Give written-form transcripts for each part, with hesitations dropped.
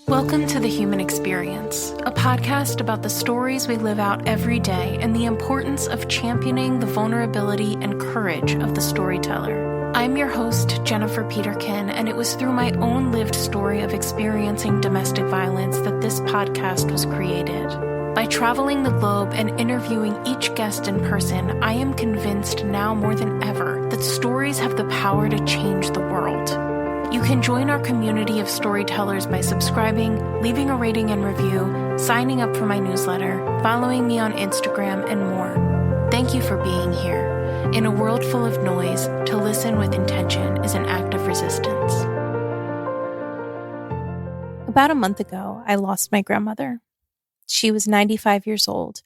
Welcome to The Human Experience, a podcast about the stories we live out every day and the importance of championing the vulnerability and courage of the storyteller. I'm your host, Jennifer Peterkin, and it was through my own lived story of experiencing domestic violence that this podcast was created. By traveling the globe and interviewing each guest in person, I am convinced now more than ever that stories have the power to change the world. You can join our community of storytellers by subscribing, leaving a rating and review, signing up for my newsletter, following me on Instagram, and more. Thank you for being here. In a world full of noise, to listen with intention is an act of resistance. About a month ago, I lost my grandmother. She was 95 years old.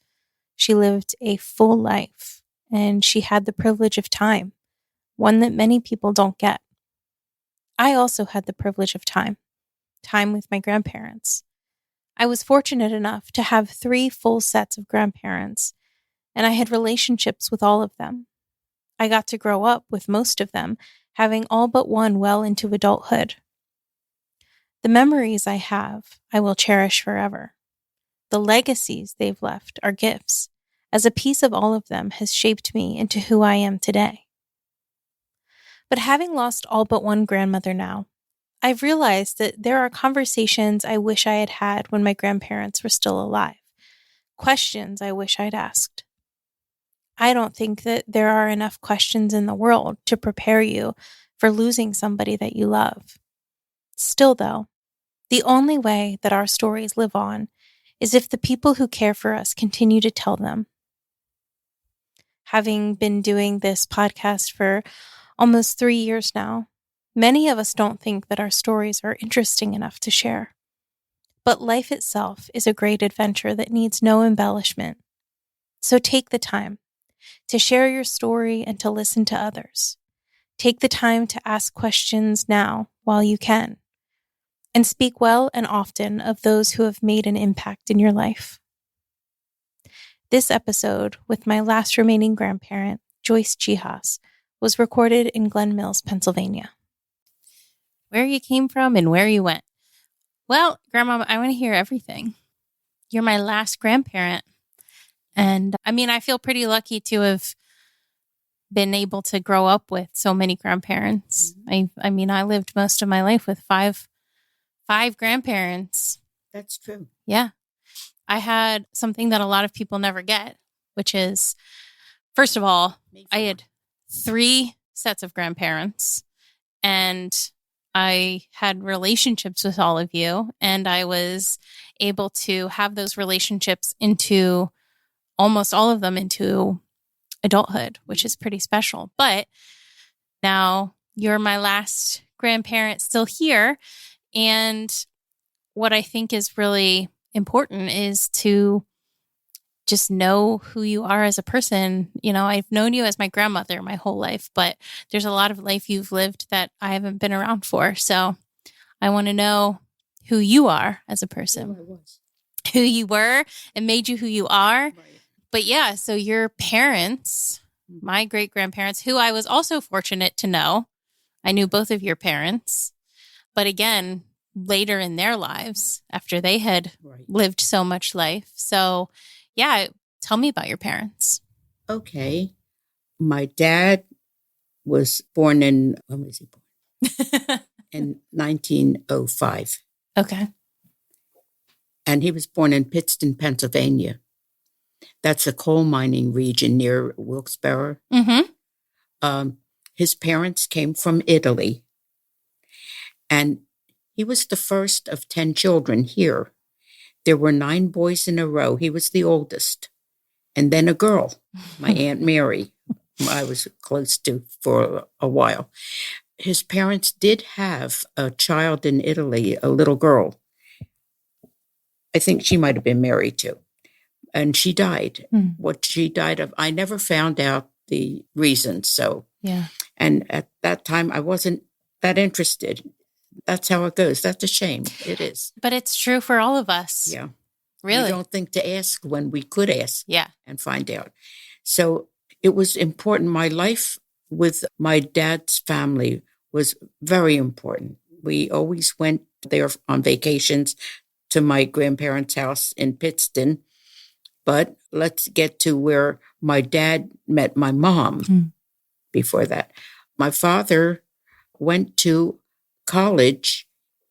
She lived a full life, and she had the privilege of time, one that many people don't get. I also had the privilege of time with my grandparents. I was fortunate enough to have 3 full sets of grandparents, and I had relationships with all of them. I got to grow up with most of them, having all but one well into adulthood. The memories I have, I will cherish forever. The legacies they've left are gifts, as a piece of all of them has shaped me into who I am today. But having lost all but one grandmother now, I've realized that there are conversations I wish I had had when my grandparents were still alive, questions I wish I'd asked. I don't think that there are enough questions in the world to prepare you for losing somebody that you love. Still, though, the only way that our stories live on is if the people who care for us continue to tell them. Having been doing this podcast for almost 3 years now, many of us don't think that our stories are interesting enough to share. But life itself is a great adventure that needs no embellishment. So take the time to share your story and to listen to others. Take the time to ask questions now while you can, and speak well and often of those who have made an impact in your life. This episode with my last remaining grandparent, Joyce Chihas, was recorded in Glen Mills, Pennsylvania. Where you came from and where you went. Well, Grandma, I want to hear everything. You're my last grandparent. And I feel pretty lucky to have been able to grow up with so many grandparents. Mm-hmm. I lived most of my life with five grandparents. That's true. Yeah. I had something that a lot of people never get, which is, first of all, I had 3 sets of grandparents, and I had relationships with all of you, and I was able to have those relationships into almost all of them into adulthood, which is pretty special. But now you're my last grandparent still here, and what I think is really important is to just know who you are as a person. I've known you as my grandmother my whole life, but there's a lot of life you've lived that I haven't been around for. So I want to know who you are as a person, who you were and made you who you are. Right. But yeah, so your parents, my great grandparents, who I was also fortunate to know, I knew both of your parents, but again, later in their lives after they had lived so much life. So yeah, tell me about your parents. Okay. My dad was born in, when was he born? In 1905. Okay. And he was born in Pittston, Pennsylvania. That's a coal mining region near Wilkes-Barre. Mm-hmm. His parents came from Italy. And he was the first of 10 children here. There were 9 boys in a row. He was the oldest. And then a girl, my Aunt Mary, whom I was close to for a while. His parents did have a child in Italy, a little girl. I think she might have been married too. And she died. What she died of, I never found out the reason. So, yeah. And at that time, I wasn't that interested. That's how it goes. That's a shame. It is. But it's true for all of us. Yeah. Really? We don't think to ask when we could ask. Yeah. And find out. So it was important. My life with my dad's family was very important. We always went there on vacations to my grandparents' house in Pittston. But let's get to where my dad met my mom before that. My father went to college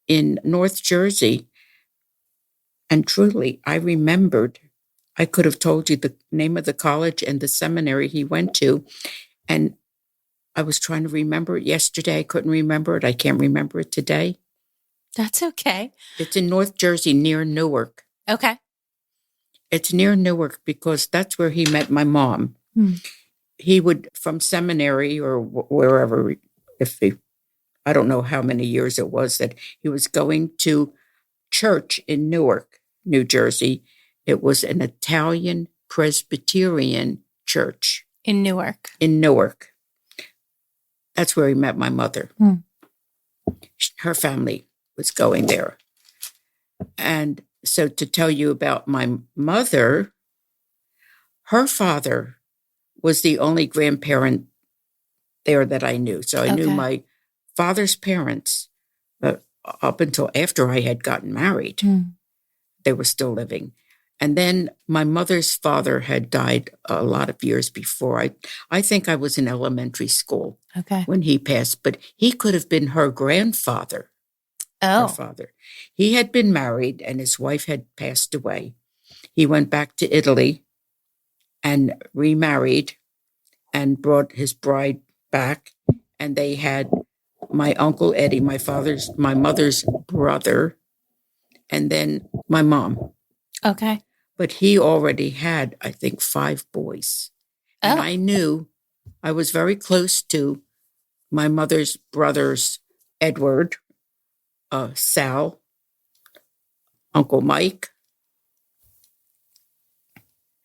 in North Jersey. And truly, I remembered, I could have told you the name of the college and the seminary he went to. And I was trying to remember it yesterday. I couldn't remember it. I can't remember it today. That's okay. It's in North Jersey near Newark. Okay. It's near Newark because that's where he met my mom. He would, from seminary or wherever, I don't know how many years it was that he was going to church in Newark, New Jersey. It was an Italian Presbyterian church. In Newark. In Newark. That's where he met my mother. Her family was going there. And so to tell you about my mother, her father was the only grandparent there that I knew. So I knew my father's parents up until after I had gotten married. They were still living. And then my mother's father had died a lot of years before. I think I was in elementary school when he passed, but he could have been her grandfather. Her father. He had been married and his wife had passed away. He went back to Italy and remarried and brought his bride back. And they had my Uncle Eddie, my mother's brother, and then my mom. Okay. But he already had, I think, 5 boys. And I knew I was very close to my mother's brothers, Edward, Sal, Uncle Mike.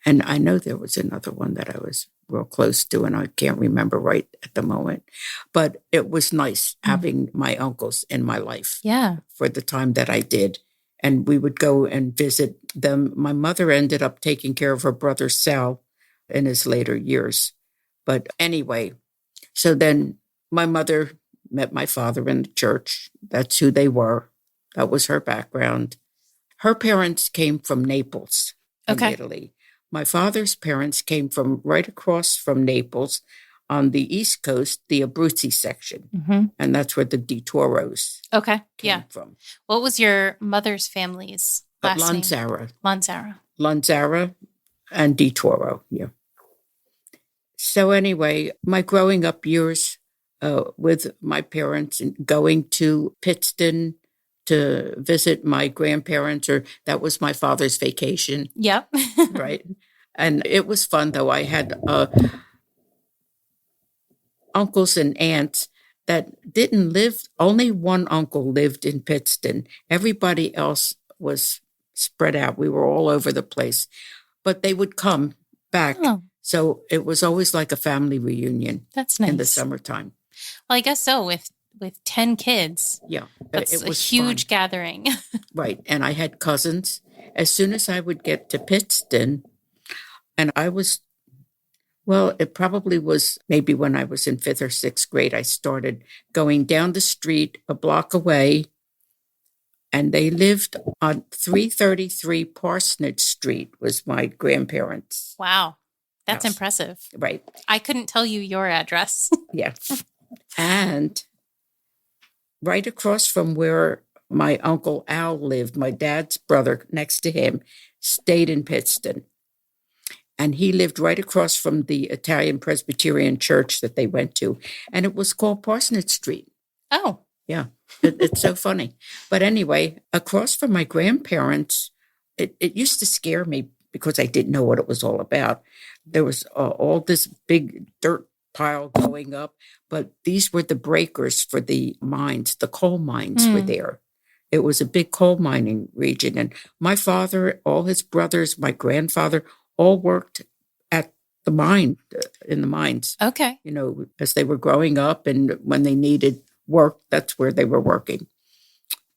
And I know there was another one that I was real close to, and I can't remember right at the moment. But it was nice having my uncles in my life for the time that I did. And we would go and visit them. My mother ended up taking care of her brother Sal in his later years. But anyway, so then my mother met my father in the church. That's who they were. That was her background. Her parents came from Naples in Italy. My father's parents came from right across from Naples on the East Coast, the Abruzzi section. And that's where the Di Toros came from. What was your mother's family's last Lanzara. name? Lanzara and Di Toro, So anyway, my growing up years with my parents and going to Pittston to visit my grandparents, or that was my father's vacation. Yep. Right. And it was fun, though. I had uncles and aunts that didn't live. Only one uncle lived in Pittston. Everybody else was spread out. We were all over the place. But they would come back. So it was always like a family reunion. That's nice. In the summertime. Well, I guess so. With 10 kids. Yeah. That's it was a huge fun. gathering. Right. And I had cousins. As soon as I would get to Pittston, and I was, well, it probably was maybe when I was in 5th or 6th grade, I started going down the street a block away, and they lived on 333 Parsonage Street was my grandparents' Wow. That's house. Impressive. Right. I couldn't tell you your address. Yeah. And right across from where my Uncle Al lived, my dad's brother next to him stayed in Pittston. And he lived right across from the Italian Presbyterian church that they went to. And it was called Parsonage Street. Oh. Yeah. It's so funny. But anyway, across from my grandparents, it used to scare me because I didn't know what it was all about. There was all this big dirt pile going up, but these were the breakers for the mines. The coal mines were there. It was a big coal mining region. And my father, all his brothers, my grandfather, all worked at the mine, in the mines. Okay. You know, as they were growing up, and when they needed work, that's where they were working.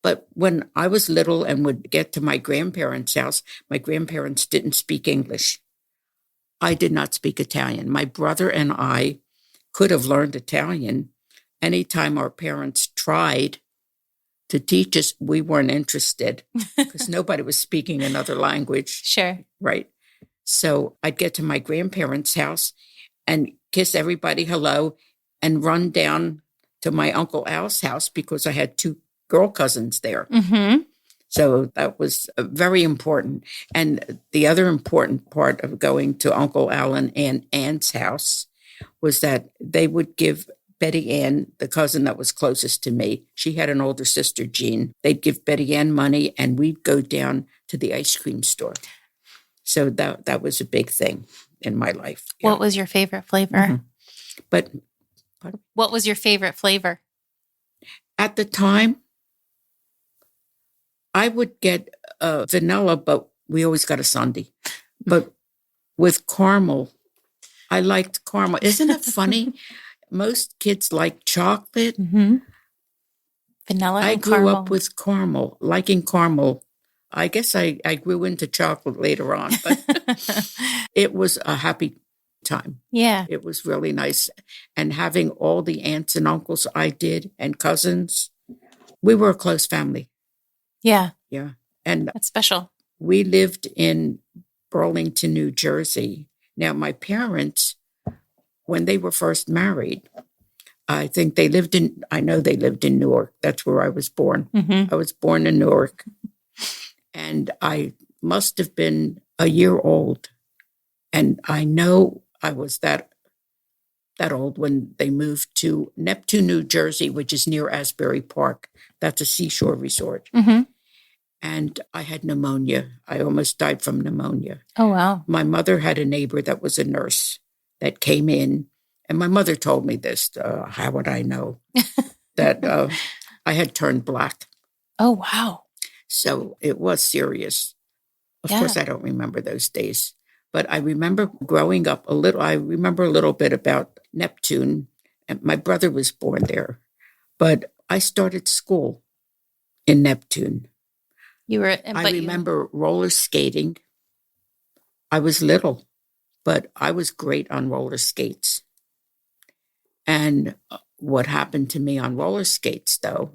But when I was little and would get to my grandparents' house, my grandparents didn't speak English. I did not speak Italian. My brother and I could have learned Italian anytime our parents tried, to teach us. We weren't interested because nobody was speaking another language. Sure. Right. So I'd get to my grandparents' house and kiss everybody hello and run down to my Uncle Al's house because I had 2 girl cousins there. Mm-hmm. So that was very important. And the other important part of going to Uncle Al and Aunt Ann's house was that they would give Betty Ann, the cousin that was closest to me, she had an older sister, Jean. They'd give Betty Ann money and we'd go down to the ice cream store. So that was a big thing in my life. Yeah. What was your favorite flavor? Mm-hmm. But what was your favorite flavor? At the time, I would get vanilla, but we always got a sundae. But with caramel, I liked caramel. Isn't it funny? Most kids like chocolate. Mm-hmm. Vanilla and I grew caramel. up with caramel, liking caramel. I guess I grew into chocolate later on, but it was a happy time. Yeah. It was really nice. And having all the aunts and uncles I did and cousins, we were a close family. Yeah. Yeah. And that's special. We lived in Burlington, New Jersey. Now, my parents, when they were first married, I think I know they lived in Newark. That's where I was born. Mm-hmm. I was born in Newark. And I must have been a year old. And I know I was that old when they moved to Neptune, New Jersey, which is near Asbury Park. That's a seashore resort. Mm-hmm. And I had pneumonia. I almost died from pneumonia. Oh, wow. My mother had a neighbor that was a nurse that came in. And my mother told me this. How would I know? That I had turned black. Oh, wow. So it was serious. Of course, I don't remember those days. But I remember growing up a little. I remember a little bit about Neptune. And my brother was born there. But I started school in Neptune. I remember roller skating. I was little, but I was great on roller skates. And what happened to me on roller skates, though,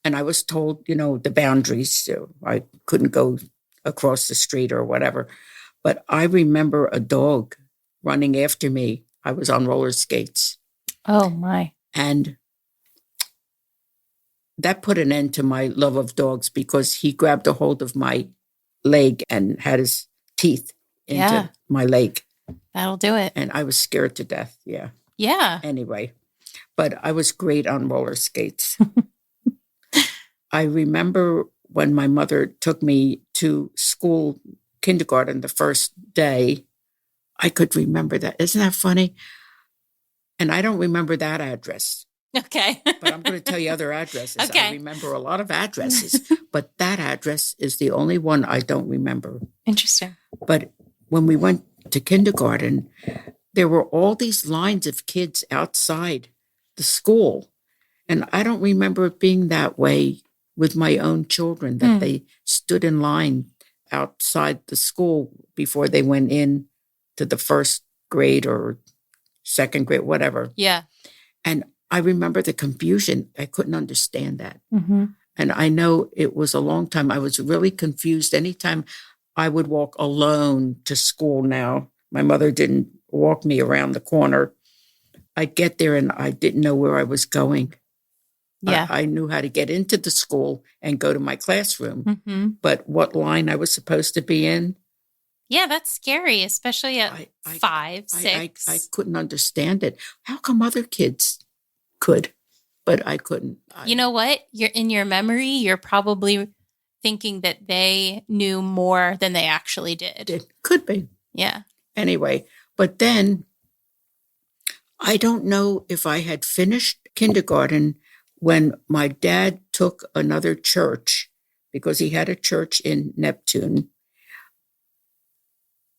and I was told, the boundaries, so I couldn't go across the street or whatever. But I remember a dog running after me. I was on roller skates. Oh, my. And that put an end to my love of dogs because he grabbed a hold of my leg and had his teeth into my leg. That'll do it. And I was scared to death. Yeah. Yeah. Anyway, but I was great on roller skates. I remember when my mother took me to school, kindergarten, the first day, I could remember that. Isn't that funny? And I don't remember that address. Okay. But I'm going to tell you other addresses. Okay. I remember a lot of addresses, but that address is the only one I don't remember. Interesting. But when we went to kindergarten, there were all these lines of kids outside the school. And I don't remember it being that way with my own children, that they stood in line outside the school before they went in to the first grade or second grade, whatever. Yeah. And I remember the confusion. I couldn't understand that. Mm-hmm. And I know it was a long time. I was really confused. Anytime I would walk alone to school now, my mother didn't walk me around the corner. I'd get there and I didn't know where I was going. Yeah. I knew how to get into the school and go to my classroom. Mm-hmm. But what line I was supposed to be in? Yeah, that's scary, especially at 5, 6. I couldn't understand it. How come other kids could, but I couldn't? You know what? You're in your memory, you're probably thinking that they knew more than they actually did. It could be. Yeah. Anyway, but then I don't know if I had finished kindergarten when my dad took another church, because he had a church in Neptune,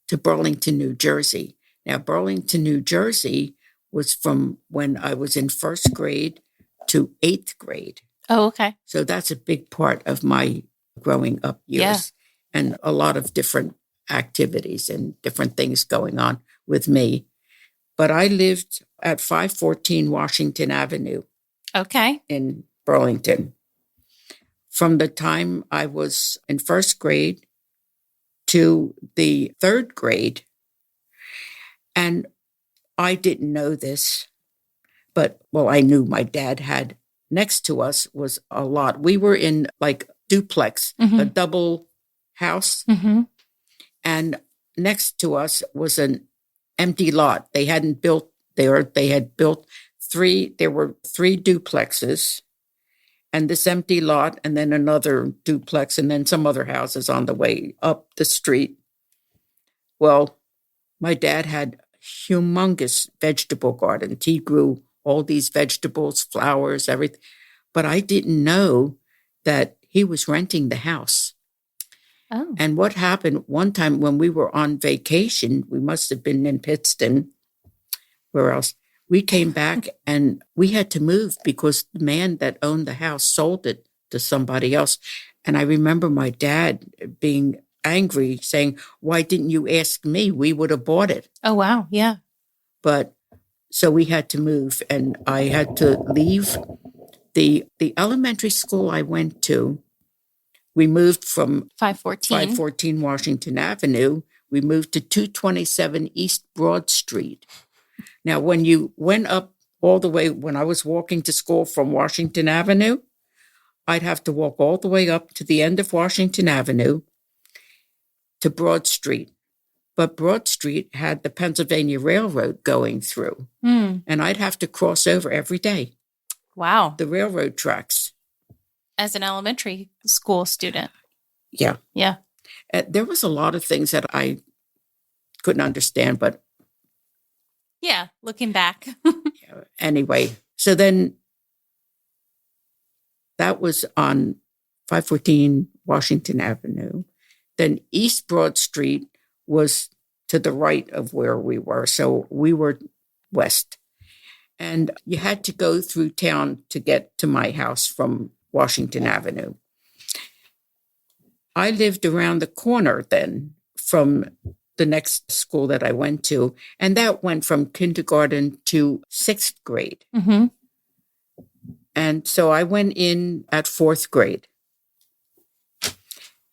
to Burlington, New Jersey. Now, Burlington, New Jersey was from when I was in first grade to 8th grade. Oh, okay. So that's a big part of my growing up years, and a lot of different activities and different things going on with me. But I lived at 514 Washington Avenue. Okay. In Burlington. from the time I was in first grade to the third grade. And I didn't know this, but, well, I knew my dad had next to us was a lot. We were in like duplex, a double house. And next to us was an empty lot. They hadn't built there. They had built there were three duplexes and this empty lot, and then another duplex, and then some other houses on the way up the street. Well, my dad had humongous vegetable gardens. He grew all these vegetables, flowers, everything. But I didn't know that he was renting the house. Oh. And what happened one time when we were on vacation, we must have been in Pittston, where else? We came back and we had to move because the man that owned the house sold it to somebody else. And I remember my dad being angry, saying, "Why didn't you ask me? We would have bought it." Oh, wow. Yeah. But so we had to move, and I had to leave the elementary school I went to. We moved from 514 Washington Avenue. We moved to 227 East Broad Street. Now, when you went up all the way, when I was walking to school from Washington Avenue, I'd have to walk all the way up to the end of Washington Avenue to Broad Street. But Broad Street had the Pennsylvania Railroad going through, and I'd have to cross over every day. Wow. The railroad tracks. As an elementary school student. Yeah. Yeah. There was a lot of things that I couldn't understand, but yeah, looking back. Anyway, so then that was on 514 Washington Avenue. Then East Broad Street was to the right of where we were. So we were west. And you had to go through town to get to my house from Washington Avenue. I lived around the corner then from the next school that I went to, and that went from kindergarten to sixth grade. And so I went in at fourth grade.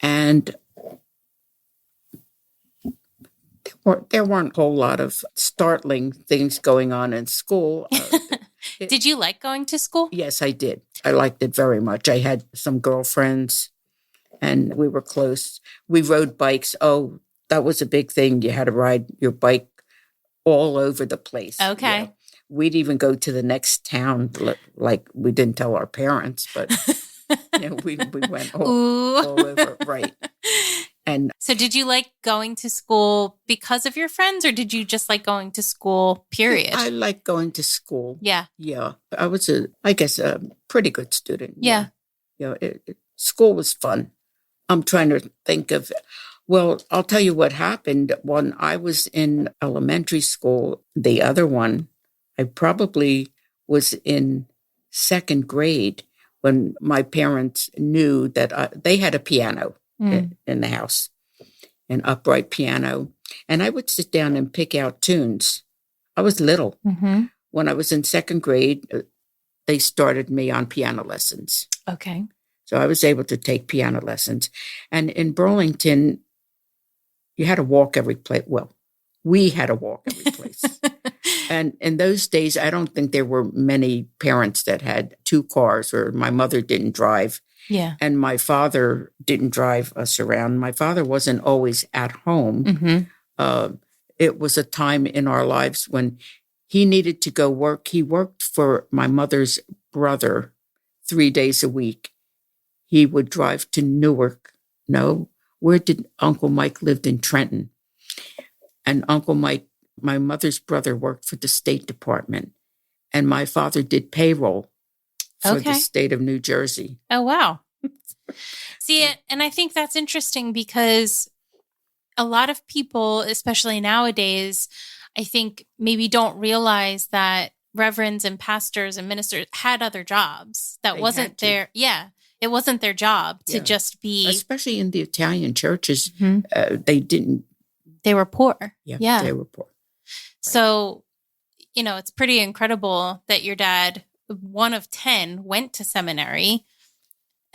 And there weren't a whole lot of startling things going on in school. Did you like going to school? Yes, I did. I liked it very much. I had some girlfriends, and we were close. We rode bikes. Oh, that was a big thing. You had to ride your bike all over the place. Okay. Yeah. We'd even go to the next town. Like, we didn't tell our parents, but we went all over. Right. And so did you like going to school because of your friends, or did you just like going to school, period? I liked going to school. Yeah. Yeah. I was, I guess, a pretty good student. Yeah. School was fun. I'm trying to think of, well, I'll tell you what happened when I was in elementary school. The other one, I probably was in second grade when my parents knew that they had a piano in the house, an upright piano. And I would sit down and pick out tunes. I was little. When I was in second grade, they started me on piano lessons. Okay. So I was able to take piano lessons. And in Burlington, you had to walk every place. Well, we had to walk every place. And in those days, I don't think there were many parents that had two cars, or my mother didn't drive. Yeah. And my father didn't drive us around. My father wasn't always at home. It was a time in our lives when he needed to go work. He worked for my mother's brother 3 days a week. He would drive to Newark. No, where did Uncle Mike lived in Trenton? And Uncle Mike, my mother's brother, worked for the State Department. And my father did payroll for the state of New Jersey. Oh, wow. See, and I think that's interesting because a lot of people, especially nowadays, I think maybe don't realize that reverends and pastors and ministers had other jobs. That wasn't their, it wasn't their job to just be. Especially in the Italian churches, they didn't. They were poor. Yeah, they were poor. Right. So, it's pretty incredible that your dad, one of 10, went to seminary.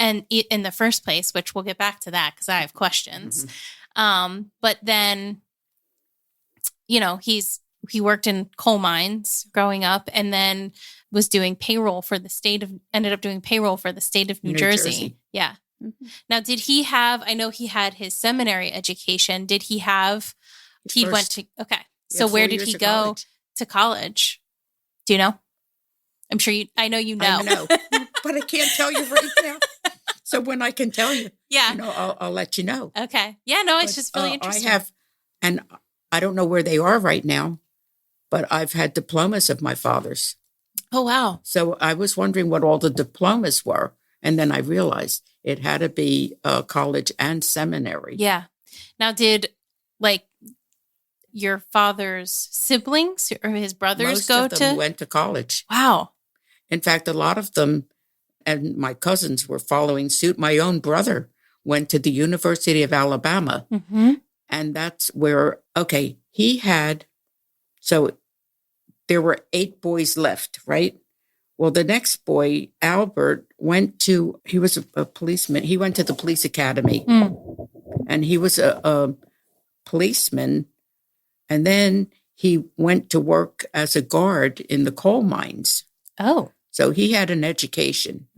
and in the first place, which we'll get back to that because I have questions. But then, you know, he worked in coal mines growing up, and then was doing payroll for the state of New Jersey. Yeah. Mm-hmm. Now, did he have, I know he had his seminary education. Did he have, went to, okay. So where did he go to college? Do you know? I'm sure I know you know. I know, but I can't tell you right now. So when I can tell you, yeah, I'll let you know. Okay. Yeah, no, it's just really interesting. I have, and I don't know where they are right now, but I've had diplomas of my father's. Oh, wow. So I was wondering what all the diplomas were. And then I realized it had to be college and seminary. Yeah. Now, did your father's siblings or his brothers Most of them went to college. Wow. In fact, a lot of them and my cousins were following suit. My own brother went to the University of Alabama. Mm-hmm. And that's where, so there were 8 boys left, right? Well, the next boy, Albert, he was a policeman. He went to the police academy. And he was a policeman. And then he went to work as a guard in the coal mines. Oh. So he had an education.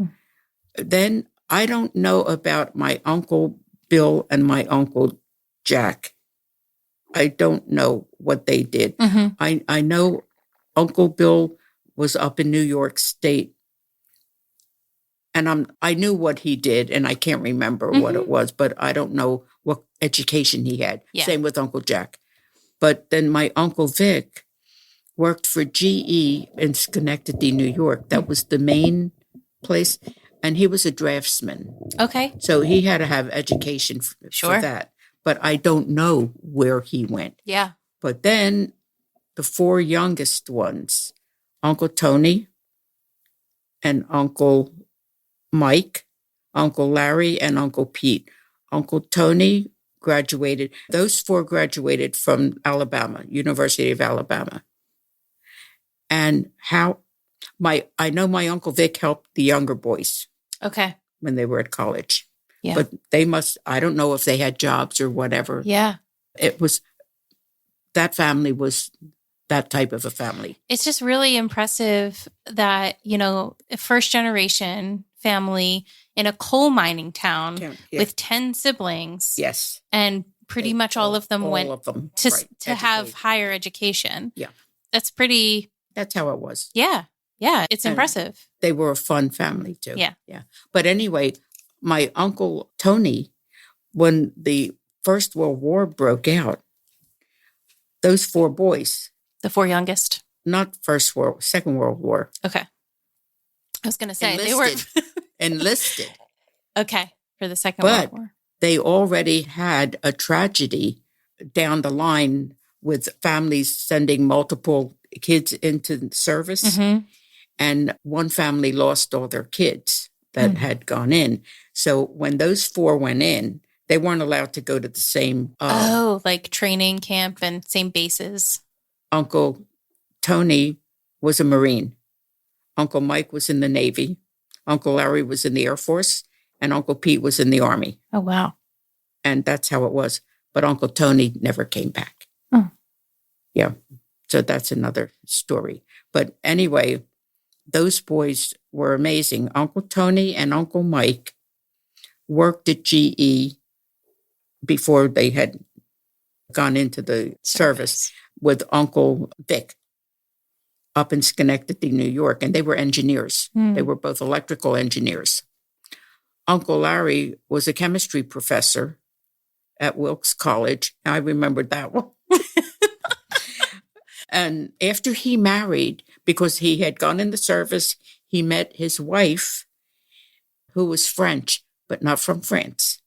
Then I don't know about my Uncle Bill and my Uncle Jack. I don't know what they did. Mm-hmm. I know Uncle Bill was up in New York State. And I knew what he did, and I can't remember what it was, but I don't know what education he had. Yeah. Same with Uncle Jack. But then my Uncle Vic worked for GE in Schenectady, New York. That was the main place. And he was a draftsman. Okay. So he had to have education for that. But I don't know where he went. Yeah. But then the 4 youngest ones, Uncle Tony and Uncle Mike, Uncle Larry, and Uncle Pete. Uncle Tony graduated. Those 4 graduated from Alabama, University of Alabama. And I know my Uncle Vic helped the younger boys. Okay. When they were at college. Yeah. But I don't know if they had jobs or whatever. Yeah. That family was that type of a family. It's just really impressive that, a first generation family in a coal mining town with 10 siblings. Yes. And pretty much all of them went to have higher education. Yeah. That's how it was. Yeah. Yeah. It's impressive. They were a fun family too. Yeah. Yeah. But anyway, my Uncle Tony, when the First World War broke out, those 4 boys. The 4 youngest? Not Second World War. Okay. I was going to say they were enlisted. Okay. For the Second World War. They already had a tragedy down the line with families sending multiple kids into service. Mm-hmm. And one family lost all their kids that had gone in. So when those 4 went in, they weren't allowed to go to the same... like training camp and same bases. Uncle Tony was a Marine. Uncle Mike was in the Navy. Uncle Larry was in the Air Force. And Uncle Pete was in the Army. Oh, wow. And that's how it was. But Uncle Tony never came back. Oh. Yeah. So that's another story. But anyway, those boys were amazing. Uncle Tony and Uncle Mike worked at GE before they had gone into the service with Uncle Vic up in Schenectady, New York. And they were engineers. They were both electrical engineers. Uncle Larry was a chemistry professor at Wilkes College. I remembered that one. And after he married, because he had gone in the service, he met his wife, who was French, but not from France.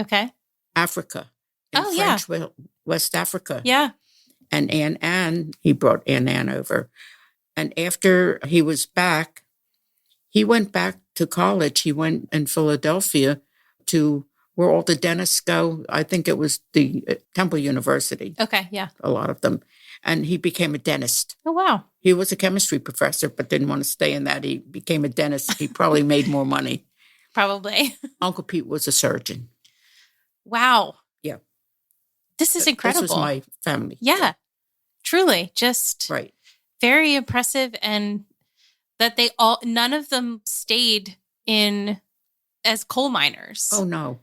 Okay. Africa. West Africa. Yeah. And Anne, he brought Anne over. And after he was back, he went back to college. He went in Philadelphia to where all the dentists go. I think it was the Temple University. Okay, yeah. A lot of them. And he became a dentist. Oh, wow. He was a chemistry professor, but didn't want to stay in that. He became a dentist. He probably made more money. Probably. Uncle Pete was a surgeon. Wow. Yeah. This is incredible. This was my family. Yeah. Truly. Just right. Very impressive. And that none of them stayed in as coal miners. Oh, no.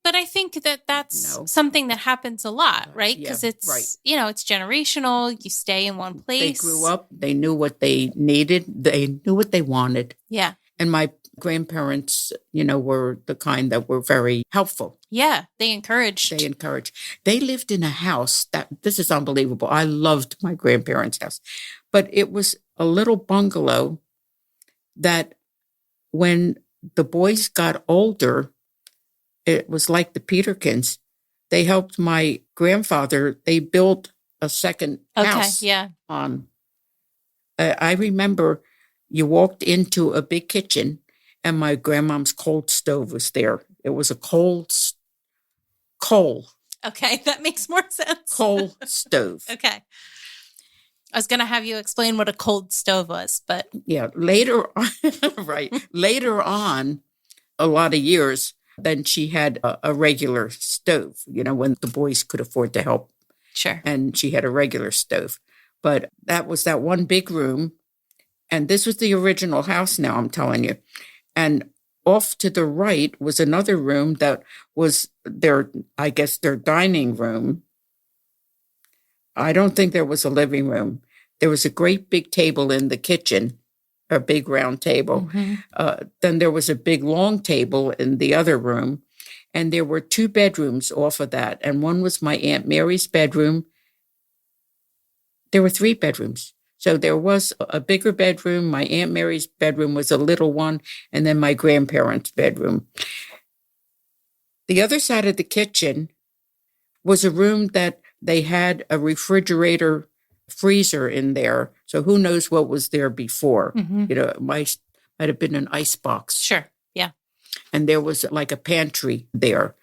But I think that's something that happens a lot, right? Because it's, it's generational. You stay in one place. They grew up. They knew what they needed. They knew what they wanted. Yeah. And my grandparents, were the kind that were very helpful. Yeah. They encouraged. They lived in a house this is unbelievable. I loved my grandparents' house. But it was a little bungalow that when the boys got older, it was like the Peterkins. They helped my grandfather. They built a second house. Yeah. I remember you walked into a big kitchen and my grandmom's cold stove was there. It was a coal. Okay, that makes more sense. Coal stove. Okay. I was going to have you explain what a cold stove was, but... Yeah, later on, right. Later on, a lot of years, then she had a regular stove, when the boys could afford to help. Sure. And she had a regular stove. But that was that one big room. And this was the original house now, I'm telling you. And off to the right was another room that was their dining room. I don't think there was a living room. There was a great big table in the kitchen, a big round table. Mm-hmm. Then there was a big long table in the other room. And there were 2 bedrooms off of that. And one was my Aunt Mary's bedroom. There were 3 bedrooms. So there was a bigger bedroom. My Aunt Mary's bedroom was a little one. And then my grandparents' bedroom. The other side of the kitchen was a room that they had a refrigerator freezer in there. So who knows what was there before? Mm-hmm. It might have been an ice box. Sure. Yeah. And there was like a pantry there.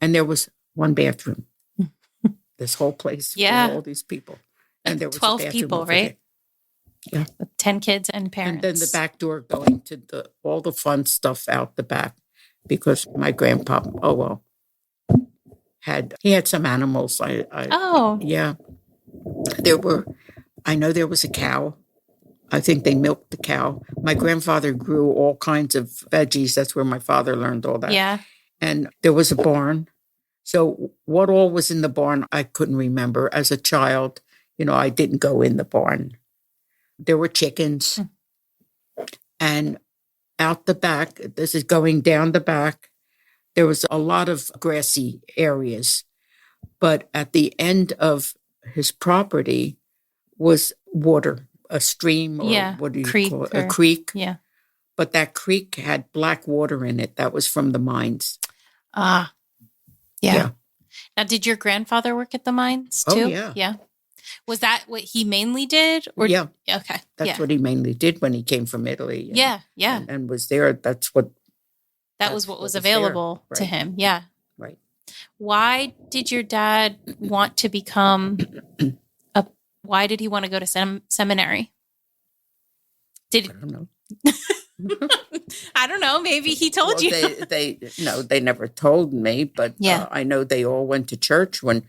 And there was 1 bathroom. This whole place for all these people. And there was 12 people, right? Yeah. With 10 kids and parents. And then the back door going to all the fun stuff out the back. Because my grandpa, he had some animals. Yeah. I know there was a cow. I think they milked the cow. My grandfather grew all kinds of veggies. That's where my father learned all that. Yeah. And there was a barn. So what all was in the barn, I couldn't remember. As a child, I didn't go in the barn. There were chickens. And out the back, this is going down the back, there was a lot of grassy areas. But at the end of his property was water, a stream or what do you call it? A creek. Yeah. But that creek had black water in it. That was from the mines. Ah. Yeah. Now, did your grandfather work at the mines too? Oh, yeah. Yeah. Was that what he mainly did? Or yeah. Okay. That's what he mainly did when he came from Italy. Yeah. And was there. That was what was available to him. Yeah. Right. Why did your dad want to become why did he want to go to seminary? I don't know. I don't know. Maybe he told you. They never told me, but I know they all went to church. When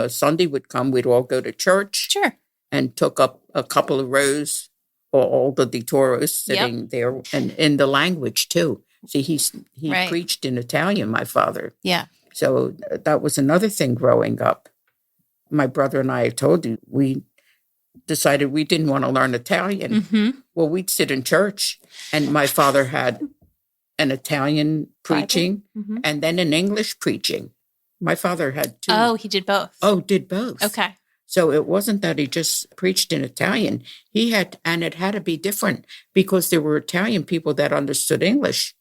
Sunday would come, we'd all go to church. Sure. And took up a couple of rows, or all the Toros sitting there, and in the language too. See, he preached in Italian, my father. Yeah. So that was another thing growing up. My brother and I told you, we decided we didn't want to learn Italian. Mm-hmm. Well, we'd sit in church, and my father had an Italian preaching and then an English preaching. My father had 2. Oh, he did both. Oh, did both. Okay. So it wasn't that he just preached in Italian. And it had to be different because there were Italian people that understood English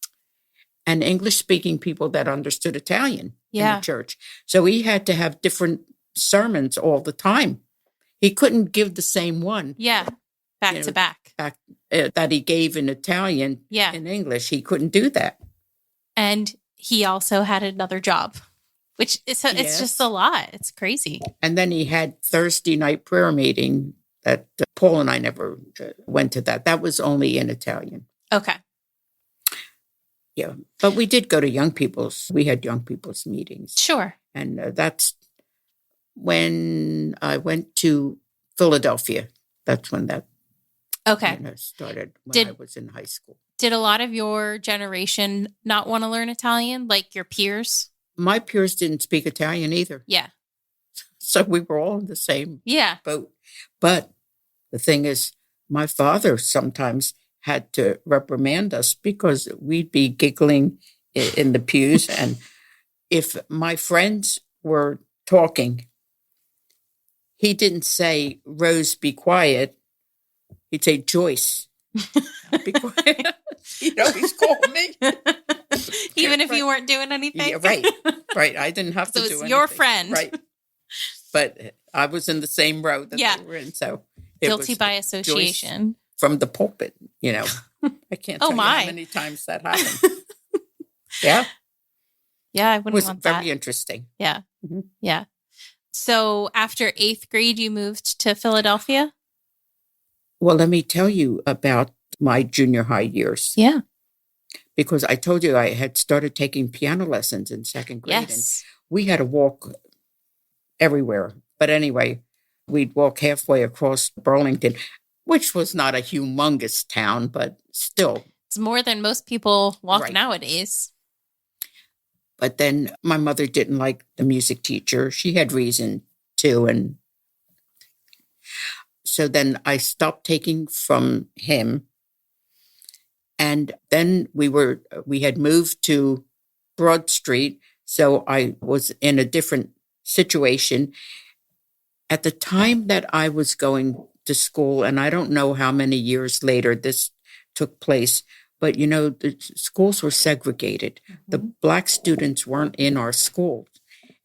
and English-speaking people that understood Italian in the church. So he had to have different sermons all the time. He couldn't give the same one. Yeah, back to back. That he gave in Italian in English. He couldn't do that. And he also had another job, which it's just a lot. It's crazy. And then he had Thursday night prayer meeting that Paul and I never went to that. That was only in Italian. Okay. Yeah. But we did go to we had young people's meetings. Sure. And that's when I went to Philadelphia. That's when that started, when I was in high school. Did a lot of your generation not want to learn Italian, like your peers? My peers didn't speak Italian either. Yeah. So we were all in the same boat. But the thing is, my father sometimes had to reprimand us because we'd be giggling in the pews. And if my friends were talking, he didn't say, Rose, be quiet. He'd say, Joyce, be quiet. He'd always call me. Even if you weren't doing anything? Yeah, right. I didn't have to do anything. So it's your friend. Right. But I was in the same row that they were in. So guilty by association. Joyce from the pulpit, I can't tell you how many times that happened. Yeah. Yeah, I wouldn't want that. It was very interesting. Yeah. Mm-hmm. Yeah. So after 8th grade, you moved to Philadelphia? Well, let me tell you about my junior high years. Yeah. Because I told you I had started taking piano lessons in 2nd grade. Yes. And we had to walk everywhere. But anyway, we'd walk halfway across Burlington, which was not a humongous town, but still. It's more than most people walk nowadays. But then my mother didn't like the music teacher. She had reason to. And so then I stopped taking from him. And then we had moved to Broad Street. So I was in a different situation. At the time that I was going to school, and I don't know how many years later this took place, but the schools were segregated. Mm-hmm. The Black students weren't in our schools.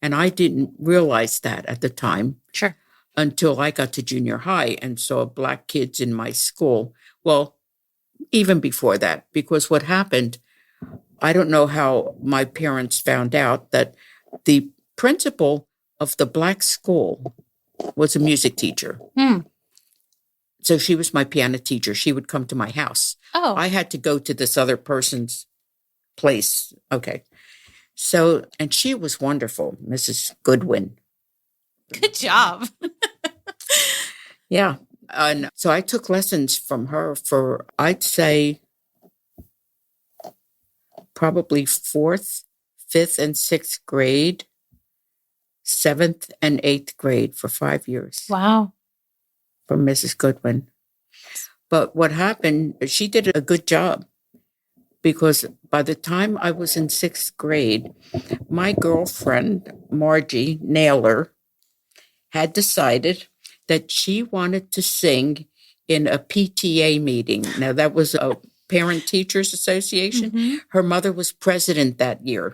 And I didn't realize that at the time. Sure. Until I got to junior high and saw Black kids in my school. Well, even before that, because what happened, I don't know how my parents found out that the principal of the Black school was a music teacher. So she was my piano teacher. She would come to my house. Oh. I had to go to this other person's place. Okay. So, and she was wonderful, Mrs. Goodwin. Good job. Yeah. And so I took lessons from her for, I'd say, probably 4th, 5th, and 6th grade, 7th and 8th grade for 5 years. Wow. From Mrs. Goodwin. But what happened, she did a good job because by the time I was in 6th grade, my girlfriend, Margie Naylor, had decided that she wanted to sing in a PTA meeting. Now, that was a Parent Teachers Association. Mm-hmm. Her mother was president that year.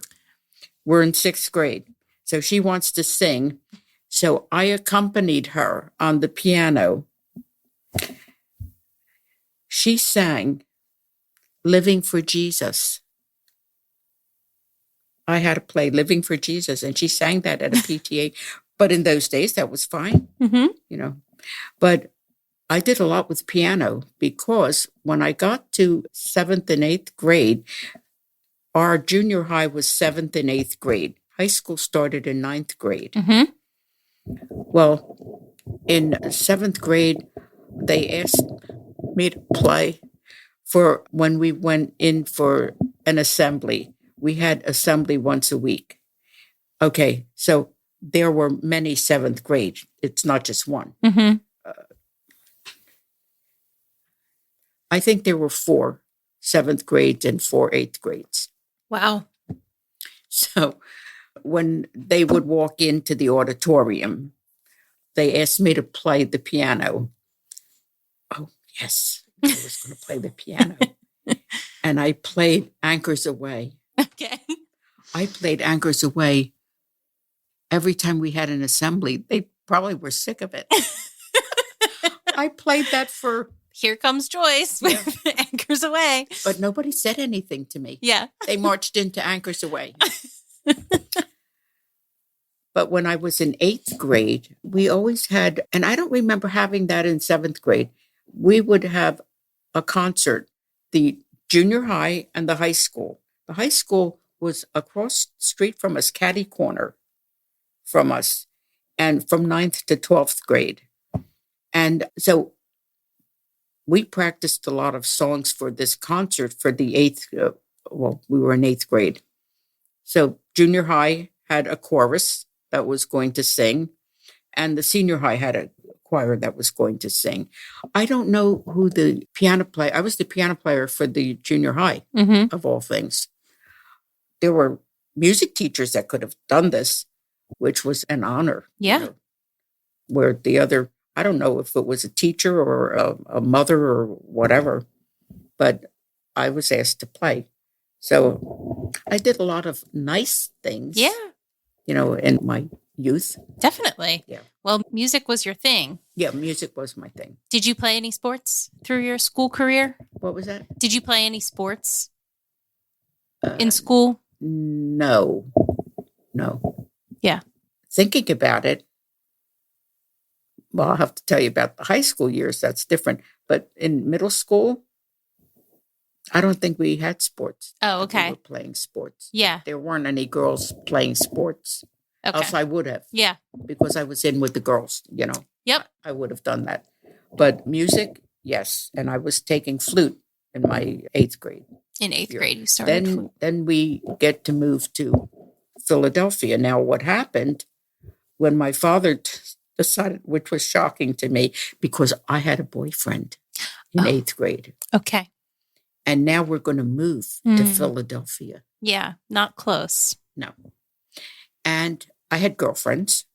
We're in 6th grade. So she wants to sing. So I accompanied her on the piano. She sang Living for Jesus. I had to play Living for Jesus, and she sang that at a PTA. But in those days, that was fine, mm-hmm. But I did a lot with piano because when I got to 7th and 8th grade, our junior high was 7th and 8th grade. High school started in 9th grade. Mm-hmm. Well, in 7th grade, they asked me to play for when we went in for an assembly. We had assembly once a week. Okay, so there were many 7th grade. It's not just one. Mm-hmm. I think there were 4 7th grades and 4 8th grades. Wow. So when they would walk into the auditorium, they asked me to play the piano. Oh, yes, I was going to play the piano. And I played Anchors Away. Okay. I played Anchors Away every time we had an assembly. They probably were sick of it. I played that for... Here Comes Joyce with Anchors Away. But nobody said anything to me. Yeah. They marched into Anchors Away. But when I was in 8th grade, we always had, and I don't remember having that in 7th grade, we would have a concert, the junior high and the high school. The high school was across the street from us, catty corner from us, and from ninth to 12th grade. And so we practiced a lot of songs for this concert for the we were in eighth grade. So junior high had a chorus that was going to sing, and the senior high had a choir that was going to sing. I don't know who the piano player, I was the piano player for the junior high, of all things. There were music teachers that could have done this, which was an honor. Yeah. Where the other, I don't know if it was a teacher or a mother or whatever, but I was asked to play. So I did a lot of nice things. Yeah. In my youth. Definitely. Yeah. Well, music was your thing. Yeah, music was my thing. Did you play any sports through your school career? What was that? Did you play any sports in school? No. Yeah. Thinking about it, well, I'll have to tell you about the high school years. That's different. But in middle school, I don't think we had sports. Oh, okay. We were playing sports. Yeah. There weren't any girls playing sports. Okay. Else I would have. Yeah. Because I was in with the girls, Yep. I would have done that. But music, yes. And I was taking flute in my eighth grade. In eighth grade, you started flute. Then we get to move to Philadelphia. Now, what happened when my father decided, which was shocking to me, because I had a boyfriend in eighth grade. Okay. And now we're going to move to Philadelphia. Yeah, not close. No. And I had girlfriends.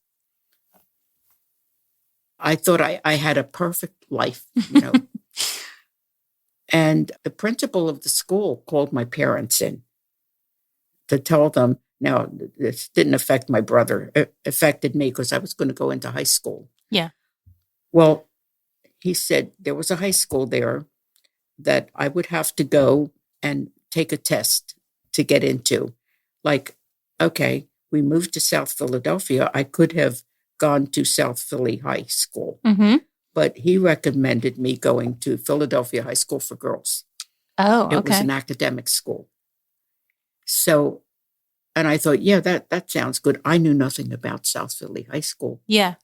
I thought I had a perfect life, And the principal of the school called my parents in to tell them, now, this didn't affect my brother. It affected me because I was going to go into high school. Yeah. Well, he said there was a high school there that I would have to go and take a test to get into. Like, okay, we moved to South Philadelphia. I could have gone to South Philly High School. Mm-hmm. But he recommended me going to Philadelphia High School for Girls. Oh, okay. It was an academic school. So, and I thought, yeah, that sounds good. I knew nothing about South Philly High School. Yeah.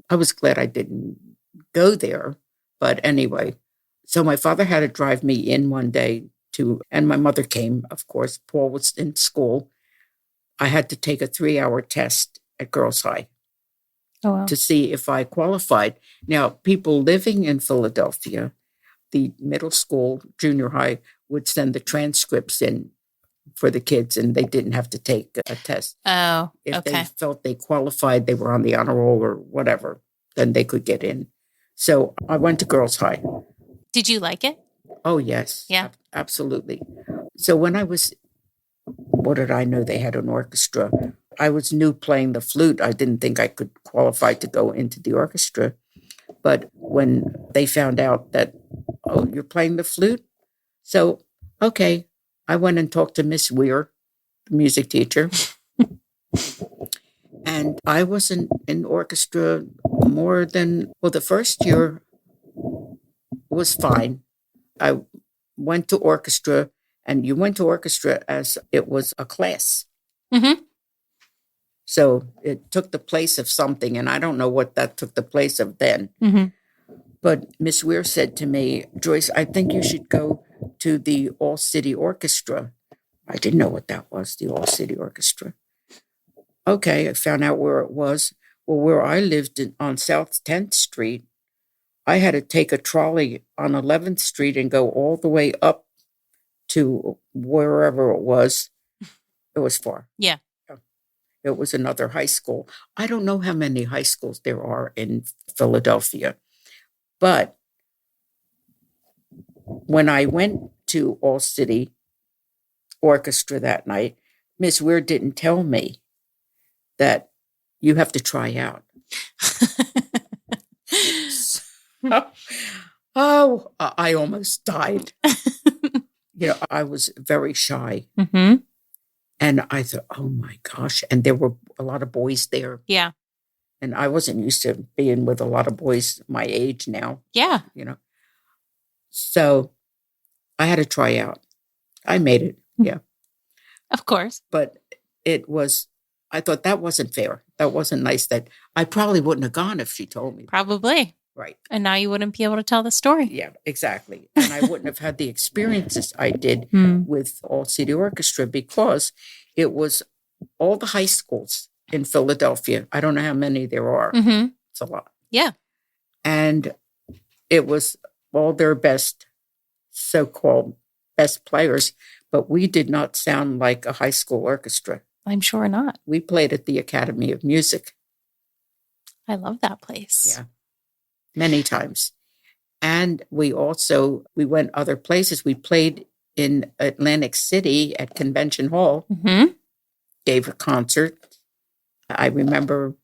I was glad I didn't go there. But anyway, so my father had to drive me in one day and my mother came, of course. Paul was in school. I had to take a 3-hour test at Girls High. Oh, wow. To see if I qualified. Now, people living in Philadelphia, the middle school, junior high, would send the transcripts in for the kids, and they didn't have to take a test. Oh, if okay. they felt they qualified, they were on the honor roll or whatever, then they could get in. So I went to Girls High. Did you like it? Oh, yes. Yeah. Absolutely. So when I was, what did I know? They had an orchestra. I was new playing the flute. I didn't think I could qualify to go into the orchestra. But when they found out that, oh, you're playing the flute? So, okay, I went and talked to Miss Weir, the music teacher. And I was in orchestra more than, the first year was fine. I went to orchestra, and you went to orchestra as it was a class. Mm-hmm. So it took the place of something, and I don't know what that took the place of then. Mm-hmm. But Miss Weir said to me, Joyce, I think you should go to the All-City Orchestra. I didn't know what that was, the All-City Orchestra. Okay, I found out where it was. Well, where I lived on South 10th Street, I had to take a trolley on 11th Street and go all the way up to wherever it was. It was far. Yeah. It was another high school. I don't know how many high schools there are in Philadelphia. But when I went to All City Orchestra that night, Miss Weir didn't tell me that you have to try out. I almost died. I was very shy. Mm-hmm. And I thought, oh my gosh. And there were a lot of boys there. Yeah. And I wasn't used to being with a lot of boys my age now. Yeah. So I had to try out. I made it, yeah. Of course. But I thought that wasn't fair. That wasn't nice. That I probably wouldn't have gone if she told me. Probably. Right. And now you wouldn't be able to tell the story. Yeah, exactly. And I wouldn't have had the experiences I did with All City Orchestra because it was all the high schools in Philadelphia. I don't know how many there are. Mm-hmm. It's a lot. Yeah. And it was all their best, so-called best players, but we did not sound like a high school orchestra. I'm sure not. We played at the Academy of Music. I love that place. Yeah. Many times. And we went other places. We played in Atlantic City at Convention Hall, gave a concert. I remember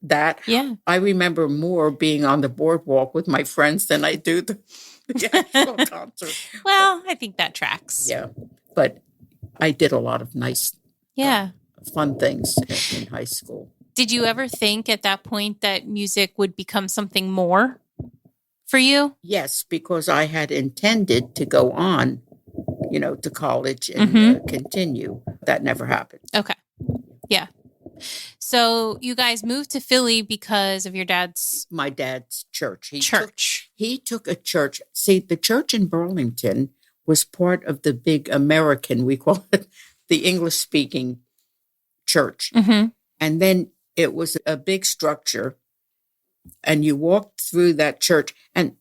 that. Yeah. I remember more being on the boardwalk with my friends than I do the actual concert. Well, I think that tracks. Yeah. But I did a lot of nice, fun things in high school. Did you ever think at that point that music would become something more for you? Yes, because I had intended to go on, to college and continue. That never happened. Okay. Yeah. So you guys moved to Philly because of my dad's church. He took a church. See, the church in Burlington was part of the big American, we call it the English-speaking church. And then it was a big structure, and you walked through that church. And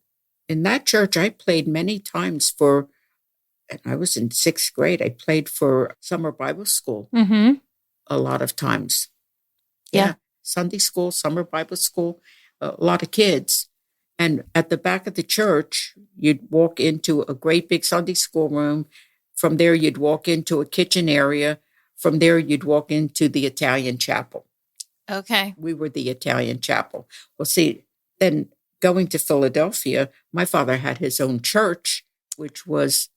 in that church, I played many times and I was in 6th grade. I played for summer Bible school a lot of times. Yeah. Sunday school, summer Bible school, a lot of kids. And at the back of the church, you'd walk into a great big Sunday school room. From there, you'd walk into a kitchen area. From there, you'd walk into the Italian chapel. Okay. We were the Italian chapel. Well, see, then going to Philadelphia, my father had his own church, which was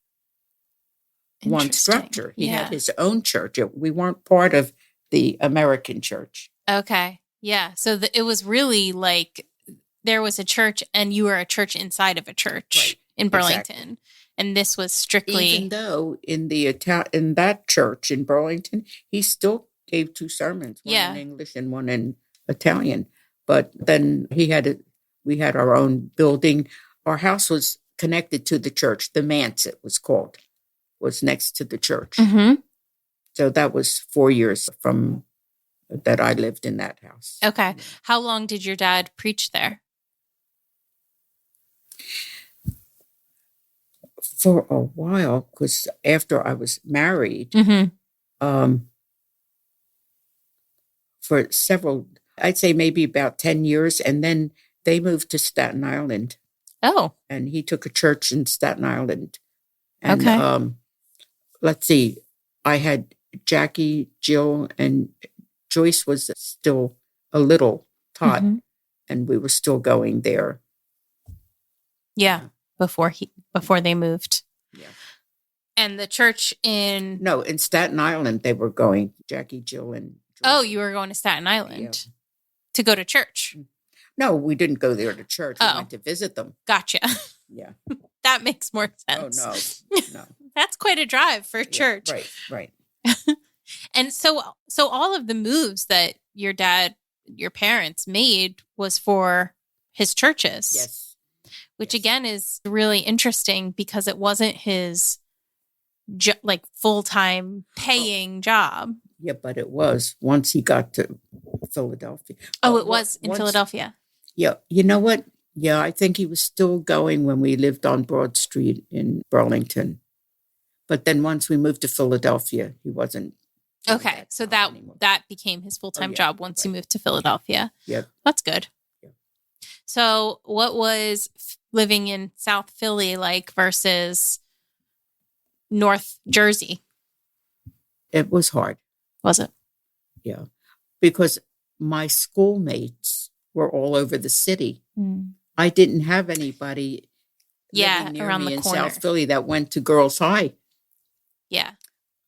one structure. He had his own church. We weren't part of the American church. Okay. Yeah. So it was really like there was a church and you were a church inside of a church in Burlington. Exactly. And this was strictly... Even though in that church in Burlington, he still gave 2 sermons, one in English and one in Italian. But then we had our own building. Our house was connected to the church. The manse, it was called, was next to the church. So that was 4 years from that I lived in that house. Okay. How long did your dad preach there? For a while, because after I was married, for several, I'd say maybe about 10 years, and then they moved to Staten Island. Oh. And he took a church in Staten Island. And let's see, I had Jackie, Jill, and Joyce was still a little tot, and we were still going there. Yeah, before they moved. Yeah. And the church in Staten Island they were going, Jackie, Jill, and Joyce. Oh, you were going to Staten Island to go to church? No, we didn't go there to church. We went to visit them. Gotcha. Yeah. That makes more sense. Oh, no. That's quite a drive for church. Right. And so all of the moves that your parents made was for his churches. Yes. Which again is really interesting because it wasn't his full-time paying job. Yeah, but it was once he got to Philadelphia. Oh, it was in Philadelphia. Yeah. You know what? Yeah, I think he was still going when we lived on Broad Street in Burlington. But then once we moved to Philadelphia, he wasn't. Okay. So that became his full-time job once he moved to Philadelphia. Yeah. That's good. Yeah. So what was living in South Philly like versus North Jersey? It was hard. Was it? Yeah. Because my schoolmates were all over the city. I didn't have anybody living near around me the in corner. South Philly that went to Girls High. Yeah.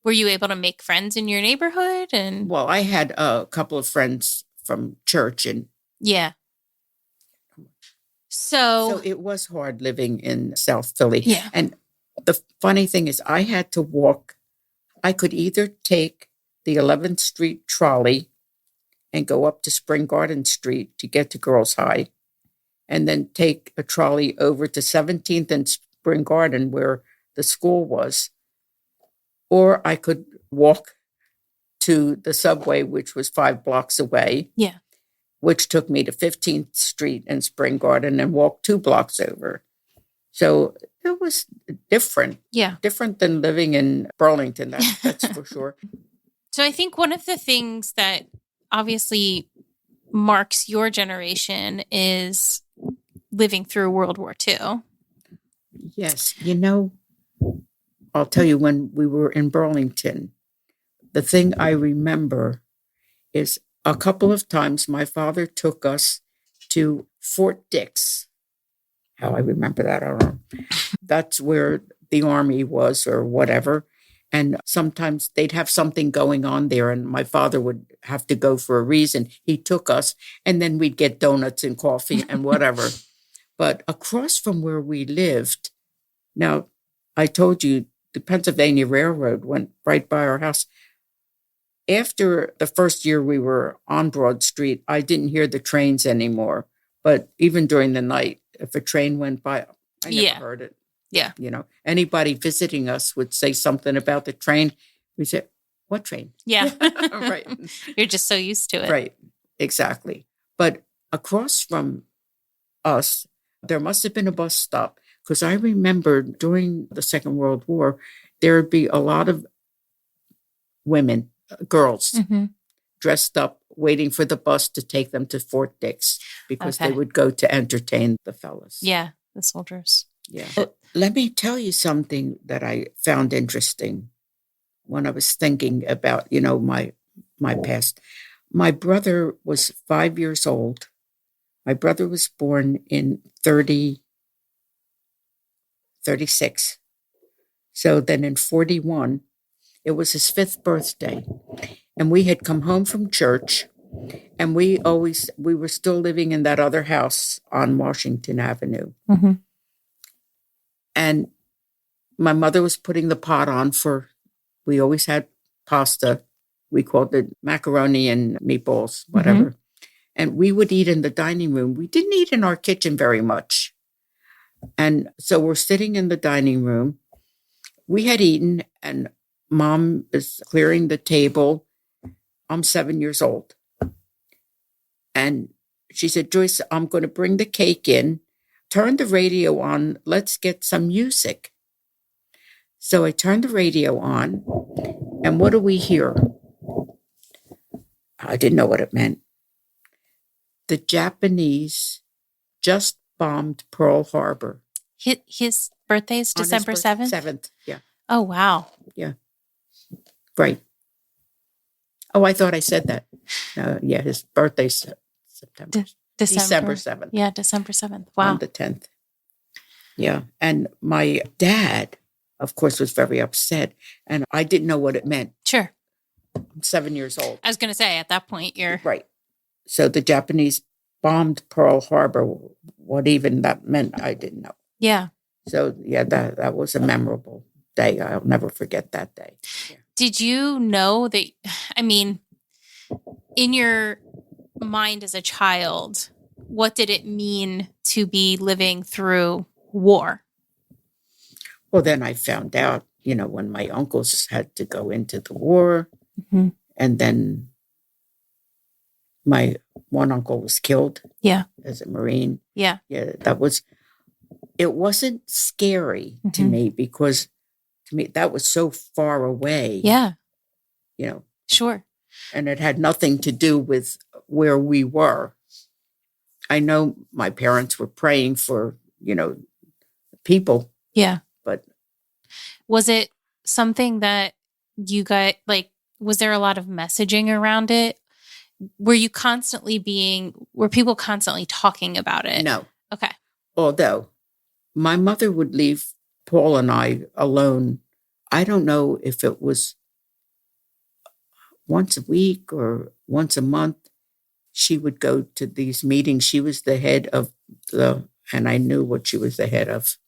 Were you able to make friends in your neighborhood? Well, I had a couple of friends from church and So it was hard living in South Philly. Yeah. And The funny thing is, I had to walk. I could either take the 11th Street trolley and go up to Spring Garden Street to get to Girls High, and then take a trolley over to 17th and Spring Garden where the school was, or I could walk to the subway, which was 5 blocks away. Yeah. Which took me to 15th Street and Spring Garden and walked 2 blocks over. So it was different. Yeah. Different than living in Burlington, that's for sure. So I think one of the things that obviously marks your generation is living through World War II. Yes. I'll tell you, when we were in Burlington, the thing I remember is a couple of times my father took us to Fort Dix. How I remember that, I don't know. That's where the army was or whatever. And sometimes they'd have something going on there, and my father would have to go for a reason. He took us, and then we'd get donuts and coffee and whatever. But across from where we lived, now, I told you, the Pennsylvania Railroad went right by our house. After the first year we were on Broad Street, I didn't hear the trains anymore. But even during the night, if a train went by, I never heard it. Yeah. Anybody visiting us would say something about the train. We said, what train? Yeah. Right. You're just so used to it. Right. Exactly. But across from us, there must have been a bus stop, because I remember during the Second World War, there would be a lot of women, girls, dressed up, waiting for the bus to take them to Fort Dix, because they would go to entertain the fellas. Yeah, the soldiers. Yeah. Let me tell you something that I found interesting when I was thinking about, my past. My brother was 5 years old. My brother was born in 36. So then in 41, it was his 5th birthday. And we had come home from church, and we were still living in that other house on Washington Avenue. Mm-hmm. And my mother was putting the pot on we always had pasta. We called it macaroni and meatballs, whatever. Mm-hmm. And we would eat in the dining room. We didn't eat in our kitchen very much. And so we're sitting in the dining room. We had eaten, and Mom is clearing the table. I'm 7 years old. And she said, Joyce, I'm going to bring the cake in. Turn the radio on. Let's get some music. So I turned the radio on. And what do we hear? I didn't know what it meant. The Japanese just bombed Pearl Harbor. His birthday is December 7th? 7th, yeah. Oh, wow. Yeah. Right. Oh, I thought I said that. Yeah, his birthday's September. December 7th. Yeah, December 7th. Wow. On the 10th. Yeah. And my dad, of course, was very upset. And I didn't know what it meant. Sure. I'm 7 years old. I was going to say, at that point, you're... Right. So the Japanese bombed Pearl Harbor. What even that meant, I didn't know. Yeah. So, yeah, that was a memorable day. I'll never forget that day. Yeah. Did you know that, in your mind as a child, what did it mean to be living through war? Well, then I found out, when my uncles had to go into the war, mm-hmm. and then my one uncle was killed. Yeah. As a Marine. Yeah. Yeah, it wasn't scary mm-hmm. to me, because to me that was so far away. Yeah. Sure. And it had nothing to do with where we were. I know my parents were praying for, people. Yeah. But was it something that you got, was there a lot of messaging around it? Were people constantly talking about it? No. Okay. Although my mother would leave Paul and I alone. I don't know if it was once a week or once a month. She would go to these meetings. She was the head of and I knew what she was the head of.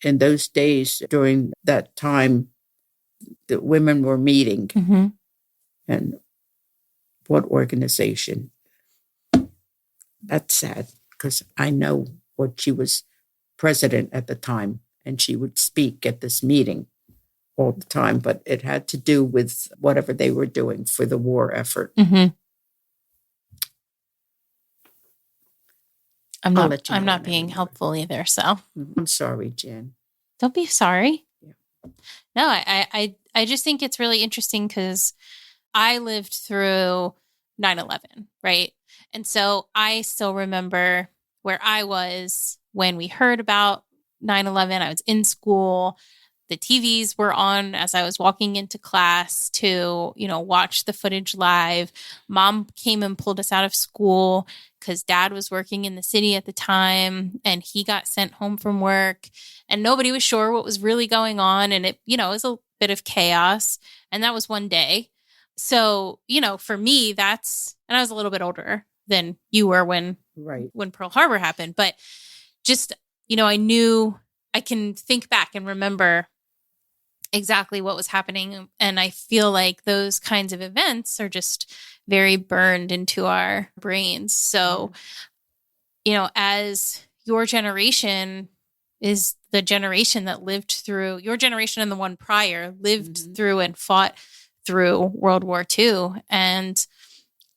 in those days, during that time, the women were meeting. Mm-hmm. And what organization? That's sad, because I know what she was president at the time, and she would speak at this meeting all the time, but it had to do with whatever they were doing for the war effort. Mm-hmm. I'm I'll not. let you I'm know not when I being remember. helpful either. So I'm sorry, Jen. don't be sorry. Yeah. No, I just think it's really interesting because I lived through 9/11, right? And so I still remember where I was when we heard about 9/11. I was in school. The TVs were on as I was walking into class to, watch the footage live. Mom came and pulled us out of school because Dad was working in the city at the time and he got sent home from work and nobody was sure what was really going on. And it was a bit of chaos. And that was one day. So, for me, and I was a little bit older than you were when Pearl Harbor happened, but just, I can think back and remember exactly what was happening. And I feel like those kinds of events are just very burned into our brains. So, as your generation is the generation that lived through, your generation and the one prior lived through and fought through World War II. And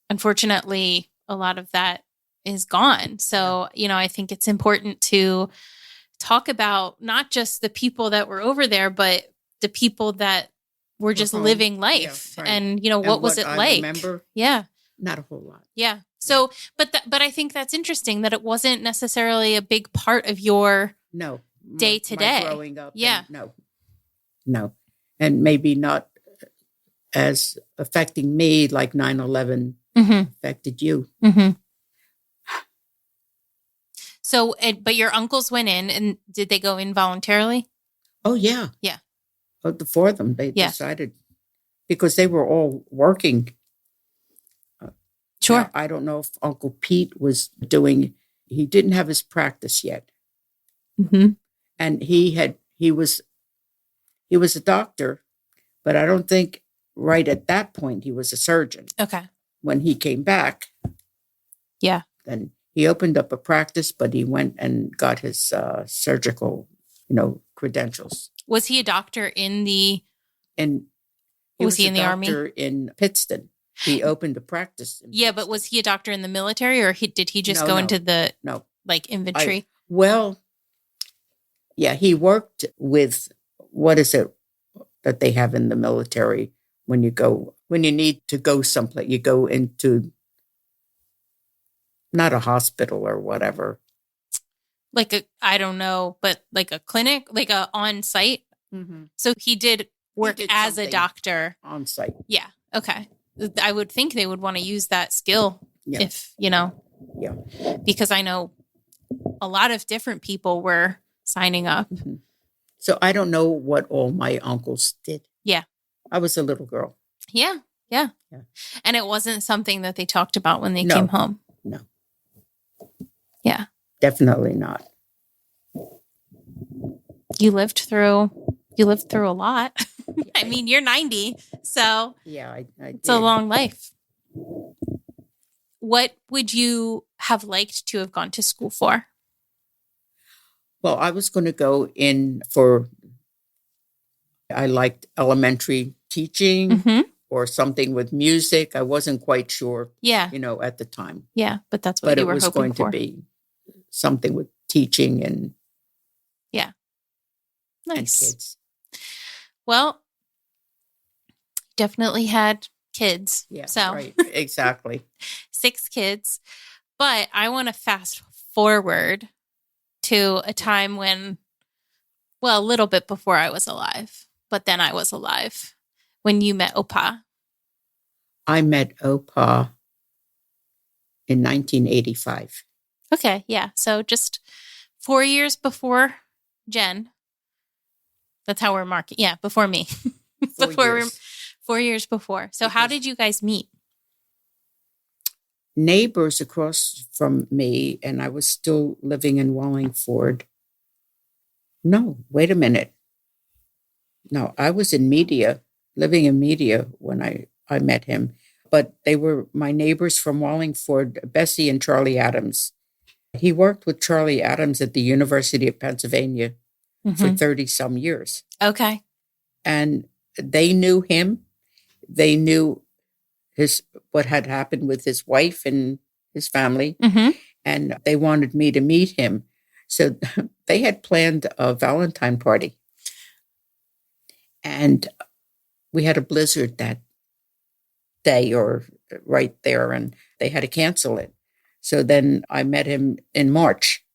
unfortunately, a lot of that is gone. So, I think it's important to talk about not just the people that were over there, but the people that were just living life. Yeah, right. And, what was it like? Remember? Yeah. Not a whole lot. Yeah. So, but I think that's interesting that it wasn't necessarily a big part of your day to day growing up. Yeah. No. And maybe not as affecting me like 9/11 affected you. Mm-hmm. So, but your uncles went in, and did they go in voluntarily? Oh, yeah. Yeah. Oh, the four of them, they decided, because they were all working. Sure. Now, I don't know if Uncle Pete he didn't have his practice yet. Mm-hmm. And he was a doctor, but I don't think right at that point he was a surgeon. Okay. When he came back. Yeah. Then he opened up a practice, but he went and got his surgical, credentials. Was he a doctor in the? And was he in the Army? In Pittston. He opened a practice. But was he a doctor in the military, or did he just go into the infantry? He worked with, what is it that they have in the military when you need to go someplace, you go into not a hospital or whatever. I don't know, but like a clinic, like a on-site. Mm-hmm. So he did work as a doctor. On site. Yeah. Okay. I would think they would want to use that skill if, Yeah. Because I know a lot of different people were signing up. Mm-hmm. So I don't know what all my uncles did. Yeah. I was a little girl. Yeah. And it wasn't something that they talked about when they came home. No. Yeah. Definitely not. You lived through a lot. I mean, you're 90, so I it's a long life. What would you have liked to have gone to school for? Well, I was going to go in I liked elementary teaching or something with music. I wasn't quite sure, at the time. Yeah, but that's what you were hoping for. But it was going to be something with teaching and nice. And kids. Well, definitely had kids. Yeah, so. Right, exactly. 6 kids. But I want to fast forward to a time when, a little bit before I was alive, but then I was alive, when you met Opa. I met Opa in 1985. Okay, yeah. So just 4 years before Jen. That's how we're marking. Yeah, before me. 4 years before. So how did you guys meet? Neighbors across from me, and I was still living in Wallingford. No, wait a minute. No, I was in media, living in media when I met him. But they were my neighbors from Wallingford, Bessie and Charlie Adams. He worked with Charlie Adams at the University of Pennsylvania for 30 some years. Okay. And they knew him. They knew what had happened with his wife and his family. And they wanted me to meet him. So they had planned a Valentine party. And we had a blizzard that day or right there, and they had to cancel it. So then I met him in March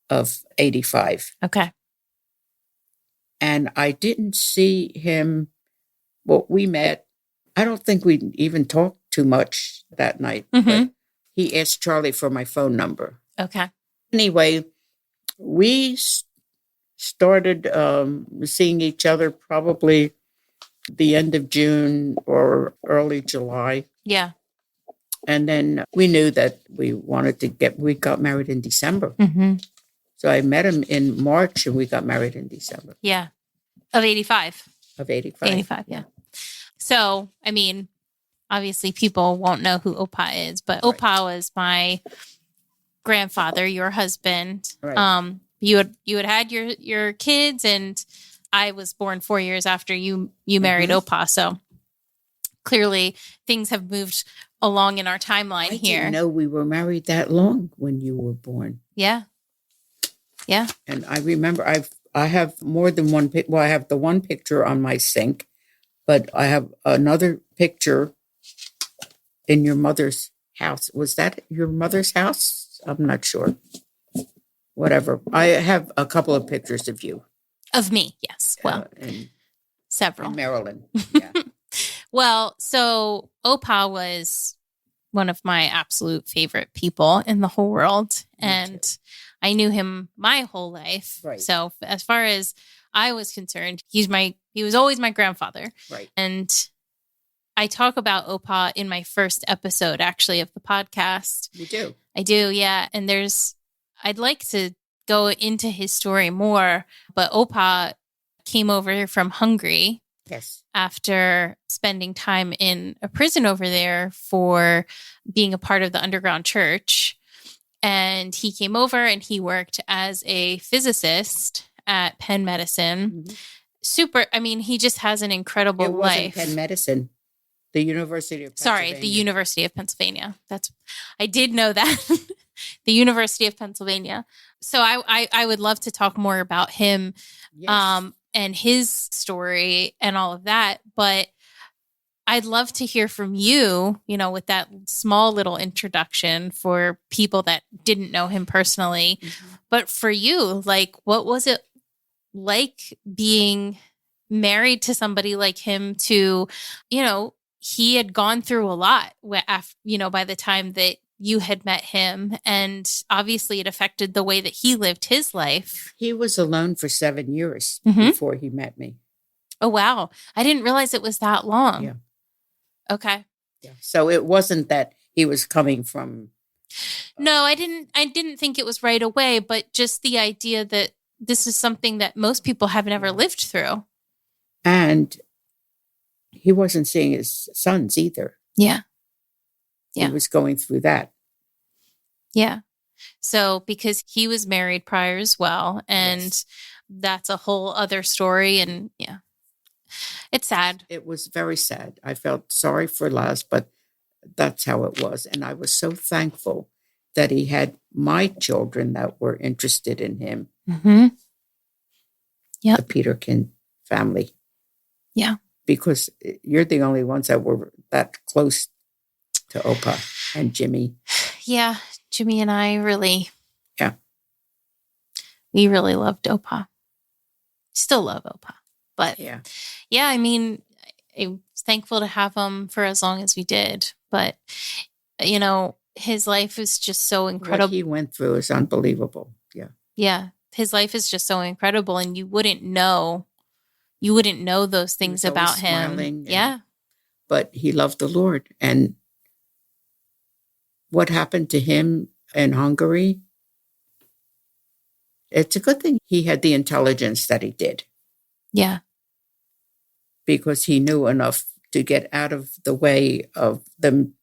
of 85. Okay. And I didn't see him. Well, we met. I don't think we even talked too much that night. But he asked Charlie for my phone number. Okay. Anyway, we started seeing each other probably the end of June or early July. Yeah. And then we knew that we got married in December. So I met him in March and we got married in December. Yeah. Of 85. Of 85. 85, yeah. So, I mean, obviously people won't know who Opa is, but right. Opa was my grandfather, your husband. Right. You had your kids, and I was born 4 years after you married Opa. So clearly things have moved along in our timeline here. I didn't know we were married that long when you were born. Yeah. Yeah. And I remember I have more than one well, I have the one picture on my sink, but I have another picture in your mother's house. Was that your mother's house? I'm not sure. Whatever. I have a couple of pictures of you. Of me, yes. Well, several. In Maryland. Yeah. Well, so Opa was one of my absolute favorite people in the whole world. And I knew him my whole life. Right. So as far as I was concerned, he was always my grandfather. Right. And I talk about Opa in my first episode, actually, of the podcast. You do? I do, yeah. And I'd like to go into his story more, but Opa came over from Hungary. Yes. After spending time in a prison over there for being a part of the underground church. And he came over and he worked as a physicist at Penn Medicine. Super. I mean, he just has an incredible life. Penn Medicine. The University of Pennsylvania. Sorry, the University of Pennsylvania. I did know that. The University of Pennsylvania. So I would love to talk more about him. Yes. And his story and all of that. But I'd love to hear from you, with that small little introduction for people that didn't know him personally. But for you, what was it like being married to somebody like him to, he had gone through a lot, by the time that you had met him, and obviously it affected the way that he lived his life. He was alone for 7 years before he met me. Oh, wow. I didn't realize it was that long. Yeah. Okay. Yeah. So it wasn't that he was coming from. No, I didn't think it was right away, but just the idea that this is something that most people have never lived through. And he wasn't seeing his sons either. Yeah. Yeah. He was going through that. Yeah. So because he was married prior as well, and that's a whole other story. And yeah, it's sad. It was very sad. I felt sorry for Laz, but that's how it was. And I was so thankful that he had my children that were interested in him. Yeah. The Peterkin family. Yeah. Because you're the only ones that were that close to Opa and Jimmy. Yeah, Jimmy and I really, we really loved Opa. Still love Opa, but yeah, I mean, I was thankful to have him for as long as we did. But his life is just so incredible. What he went through is unbelievable. Yeah, his life is just so incredible, and you wouldn't know those things about him. Yeah, but he loved the Lord. And what happened to him in Hungary, it's a good thing he had the intelligence that he did. Yeah. Because he knew enough to get out of the way of them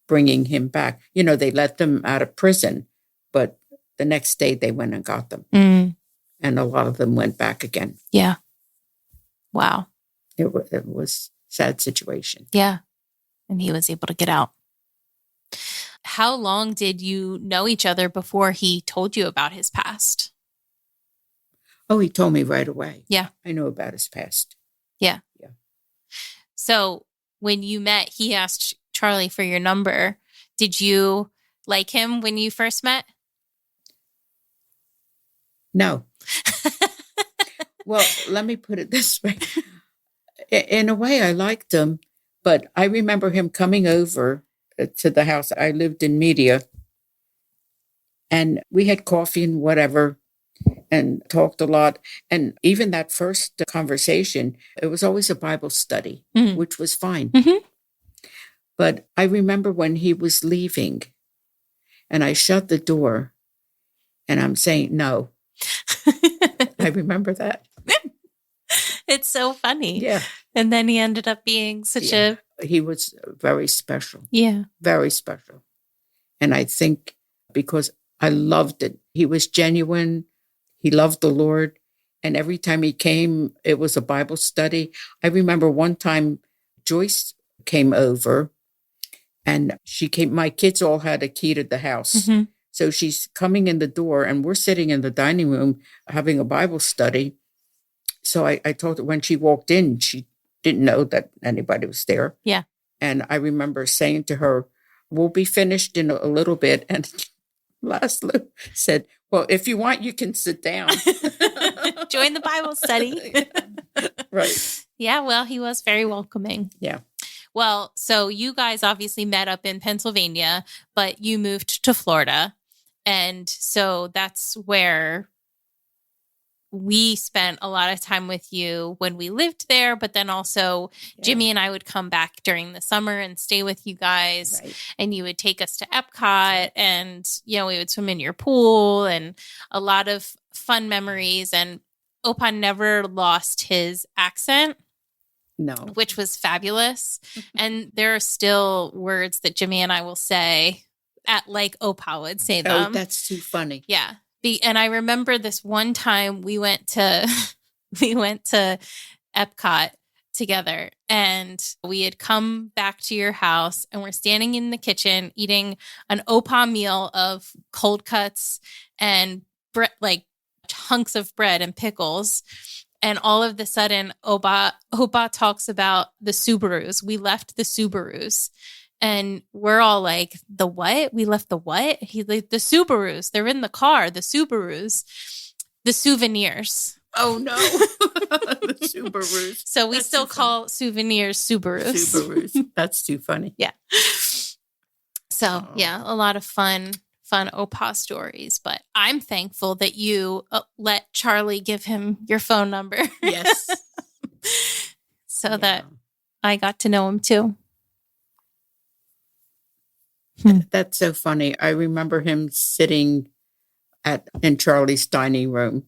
bringing him back. They let them out of prison, but the next day they went and got them. Mm. And a lot of them went back again. Yeah. Wow. It was a sad situation. Yeah. And he was able to get out. How long did you know each other before he told you about his past? Oh, he told me right away. Yeah. I knew about his past. Yeah. Yeah. So when you met, he asked Charlie for your number. Did you like him when you first met? No. Well, let me put it this way. In a way, I liked him, but I remember him coming over to the house. I lived in Media, and we had coffee and whatever, and talked a lot. And even that first conversation, it was always a Bible study, which was fine. Mm-hmm. But I remember when he was leaving, and I shut the door, and I'm saying, no. I remember that. It's so funny. Yeah. And then he ended up being He was very special. Yeah. Very special. And I think because I loved it. He was genuine. He loved the Lord. And every time he came, it was a Bible study. I remember one time Joyce came over, and my kids all had a key to the house. Mm-hmm. So she's coming in the door, and we're sitting in the dining room having a Bible study. So I told her when she walked in, she didn't know that anybody was there. Yeah. And I remember saying to her, we'll be finished in a little bit. And Laszlo said, well, if you want, you can sit down. Join the Bible study. Yeah. Right. Yeah, well, he was very welcoming. Yeah. Well, so you guys obviously met up in Pennsylvania, but you moved to Florida. And so that's where we spent a lot of time with you when we lived there, but then also Jimmy and I would come back during the summer and stay with you guys. Right. And you would take us to Epcot, and, we would swim in your pool, and a lot of fun memories. And Opa never lost his accent. No. Which was fabulous. And there are still words that Jimmy and I will say like Opa would say them. Oh, that's too funny. Yeah. And I remember this one time we went to Epcot together, and we had come back to your house, and we're standing in the kitchen eating an Opa meal of cold cuts and like hunks of bread and pickles. And all of the sudden, Opa talks about the Subarus. We left the Subarus. And we're all like, the what? We left the what? He's like, the Subarus. They're in the car. The Subarus. The souvenirs. Oh, no. The Subarus. So we still call souvenirs Subarus. Subarus. That's too funny. Yeah. So, yeah, a lot of fun Opa stories. But I'm thankful that you let Charlie give him your phone number. Yes. So that I got to know him too. That's so funny. I remember him sitting in Charlie's dining room.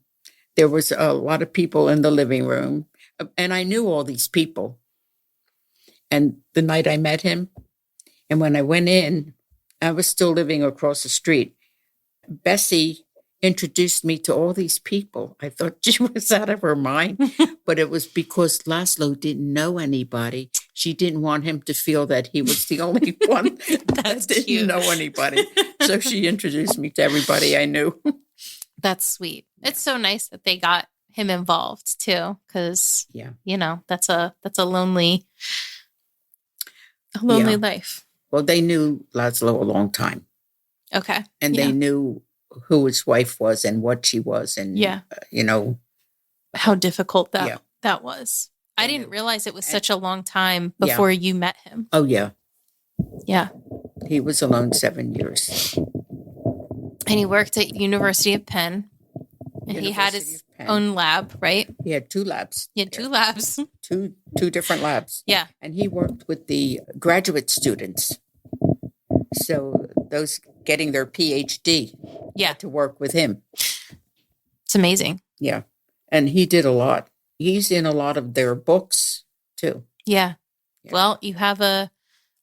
There was a lot of people in the living room, and I knew all these people. And the night I met him, and when I went in, I was still living across the street. Bessie introduced me to all these people. I thought she was out of her mind, but it was because Laszlo didn't know anybody. She didn't want him to feel that he was the only one that didn't know anybody. So she introduced me to everybody I knew. That's sweet. It's so nice that they got him involved too, because that's a lonely life. Well, they knew Laszlo a long time. Okay. And they knew who his wife was and what she was, and how difficult that was. I didn't realize it was such a long time before you met him. Oh, yeah. Yeah. He was alone 7 years. And he worked at University of Penn. And he had his own lab, right? He had 2 labs. He had 2 labs. Two different labs. Yeah. And he worked with the graduate students. So those getting their PhD had to work with him. It's amazing. Yeah. And he did a lot. He's in a lot of their books too. Yeah. Yeah. Well, you have a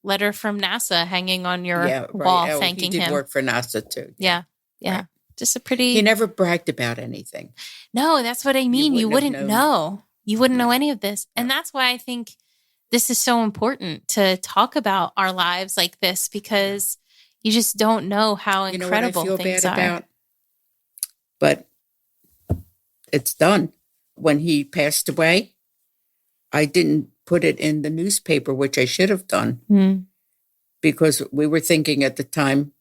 letter from NASA hanging on your wall thanking he did him. work for NASA too. Yeah. Right. Just a pretty... He never bragged about anything. No, that's what I mean. You wouldn't know. You wouldn't know any of this. And that's why I think this is so important to talk about our lives like this, because you just don't know how incredible what I feel things bad are. About? But it's done. When he passed away, I didn't put it in the newspaper, which I should have done, because we were thinking at the time,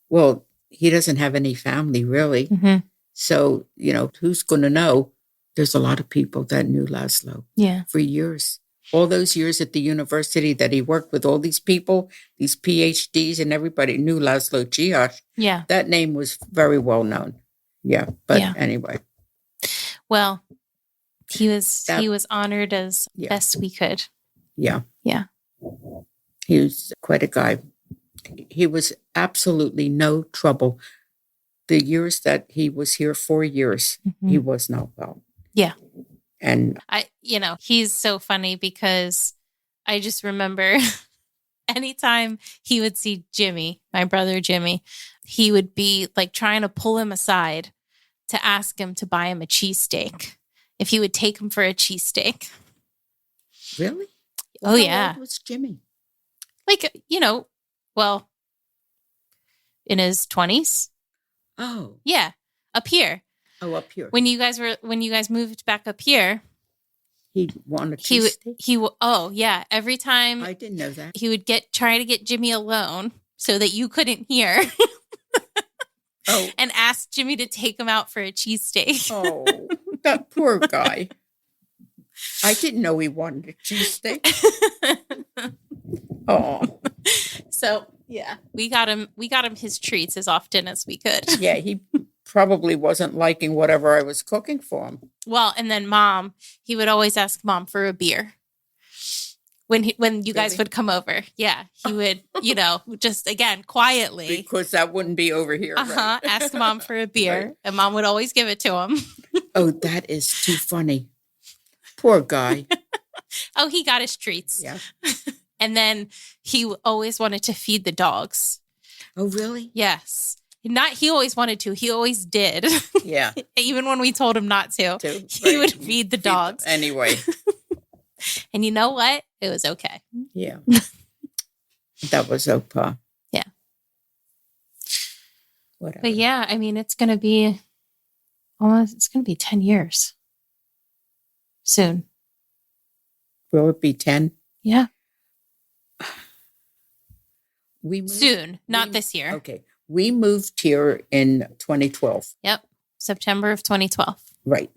well, he doesn't have any family, really. Mm-hmm. So, who's going to know? There's a lot of people that knew Laszlo for years. All those years at the university that he worked with all these people, these PhDs, and everybody knew Laszlo Giash. Yeah. That name was very well known. Yeah. But anyway. Well, he was honored as best we could. Yeah. Yeah. He was quite a guy. He was absolutely no trouble. The years that he was here, 4 years, he was not well. Yeah. And he's so funny because I just remember anytime he would see Jimmy, my brother Jimmy, he would be like trying to pull him aside to ask him to buy him a cheesesteak. If he would take him for a cheesesteak. Really? Oh, yeah. How old was Jimmy? Like, well, in his 20s. Oh. Yeah. Up here. Oh, up here. When you guys moved back up here. He wanted a cheesesteak? Oh, yeah. Every time. I didn't know that. He would try to get Jimmy alone so that you couldn't hear. Oh. And ask Jimmy to take him out for a cheesesteak. Oh, that poor guy. I didn't know he wanted a cheesesteak. Oh. So, yeah, we got him his treats as often as we could. Yeah, he probably wasn't liking whatever I was cooking for him. Well, and then he would always ask Mom for a beer. When you guys would come over. Yeah, he would, just again, quietly. Because that wouldn't be over here. Right? Ask Mom for a beer. Right. And Mom would always give it to him. Oh, that is too funny. Poor guy. Oh, he got his treats. Yeah. And then he always wanted to feed the dogs. Oh, really? Yes. He always wanted to. He always did. Yeah. Even when we told him not to. He would feed the dogs. Anyway. And you know what? It was okay. Yeah. That was Opa. Yeah. Whatever. But yeah, I mean, it's going to be 10 years soon. Will it be 10? Yeah. Soon, not this year. Okay. We moved here in 2012. Yep. September of 2012. Right.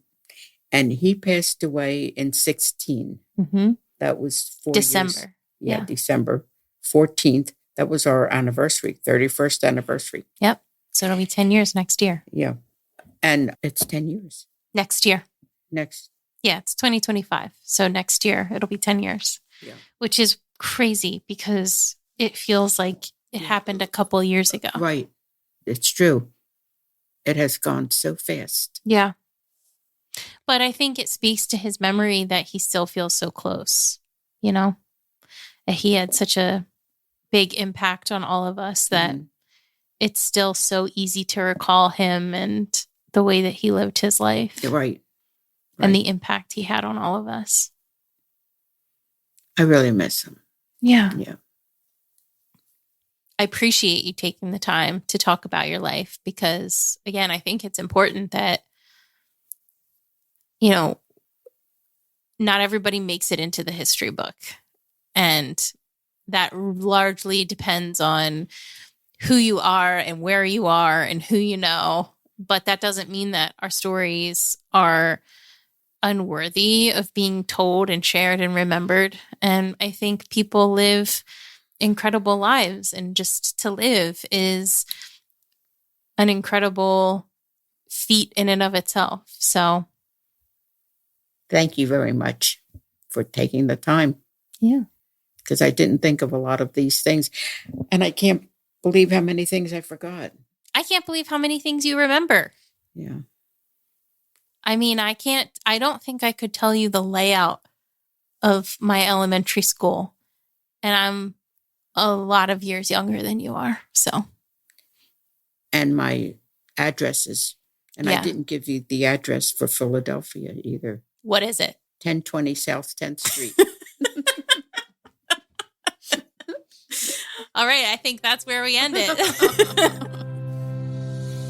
And he passed away in 16. Mm-hmm. That was 4 December. years. Yeah, December 14th. That was our anniversary, 31st anniversary. Yep. So it'll be 10 years next year. Yeah. And it's 10 years. Next year. Yeah, it's 2025. So next year, it'll be 10 years. Yeah. Which is crazy because it feels like it happened a couple of years ago. Right. It's true. It has gone so fast. Yeah. But I think it speaks to his memory that he still feels so close, that he had such a big impact on all of us that it's still so easy to recall him and the way that he lived his life. Right. And the impact he had on all of us. I really miss him. Yeah. Yeah. I appreciate you taking the time to talk about your life because, again, I think it's important that, not everybody makes it into the history book. And that largely depends on who you are and where you are and who you know. But that doesn't mean that our stories are unworthy of being told and shared and remembered. And I think people live incredible lives, and just to live is an incredible feat in and of itself. So thank you very much for taking the time. Yeah. Because I didn't think of a lot of these things. And I can't believe how many things I forgot. I can't believe how many things you remember. Yeah. I mean, I don't think I could tell you the layout of my elementary school. And I'm a lot of years younger than you are, so. And my addresses. And Yeah. I didn't give you the address for Philadelphia either. What is it? 1020 South 10th Street. All right, I think that's where we end it.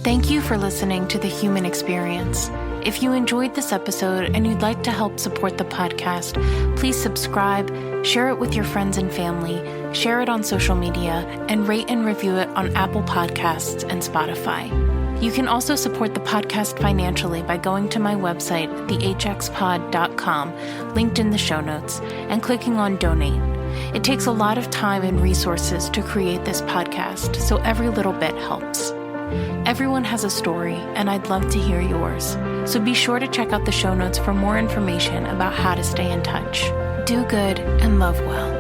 Thank you for listening to The Human Experience. If you enjoyed this episode and you'd like to help support the podcast, please subscribe, share it with your friends and family, share it on social media, and rate and review it on Apple Podcasts and Spotify. You can also support the podcast financially by going to my website, thehxpod.com, linked in the show notes, and clicking on Donate. It takes a lot of time and resources to create this podcast, so every little bit helps. Everyone has a story, and I'd love to hear yours. So be sure to check out the show notes for more information about how to stay in touch. Do good and love well.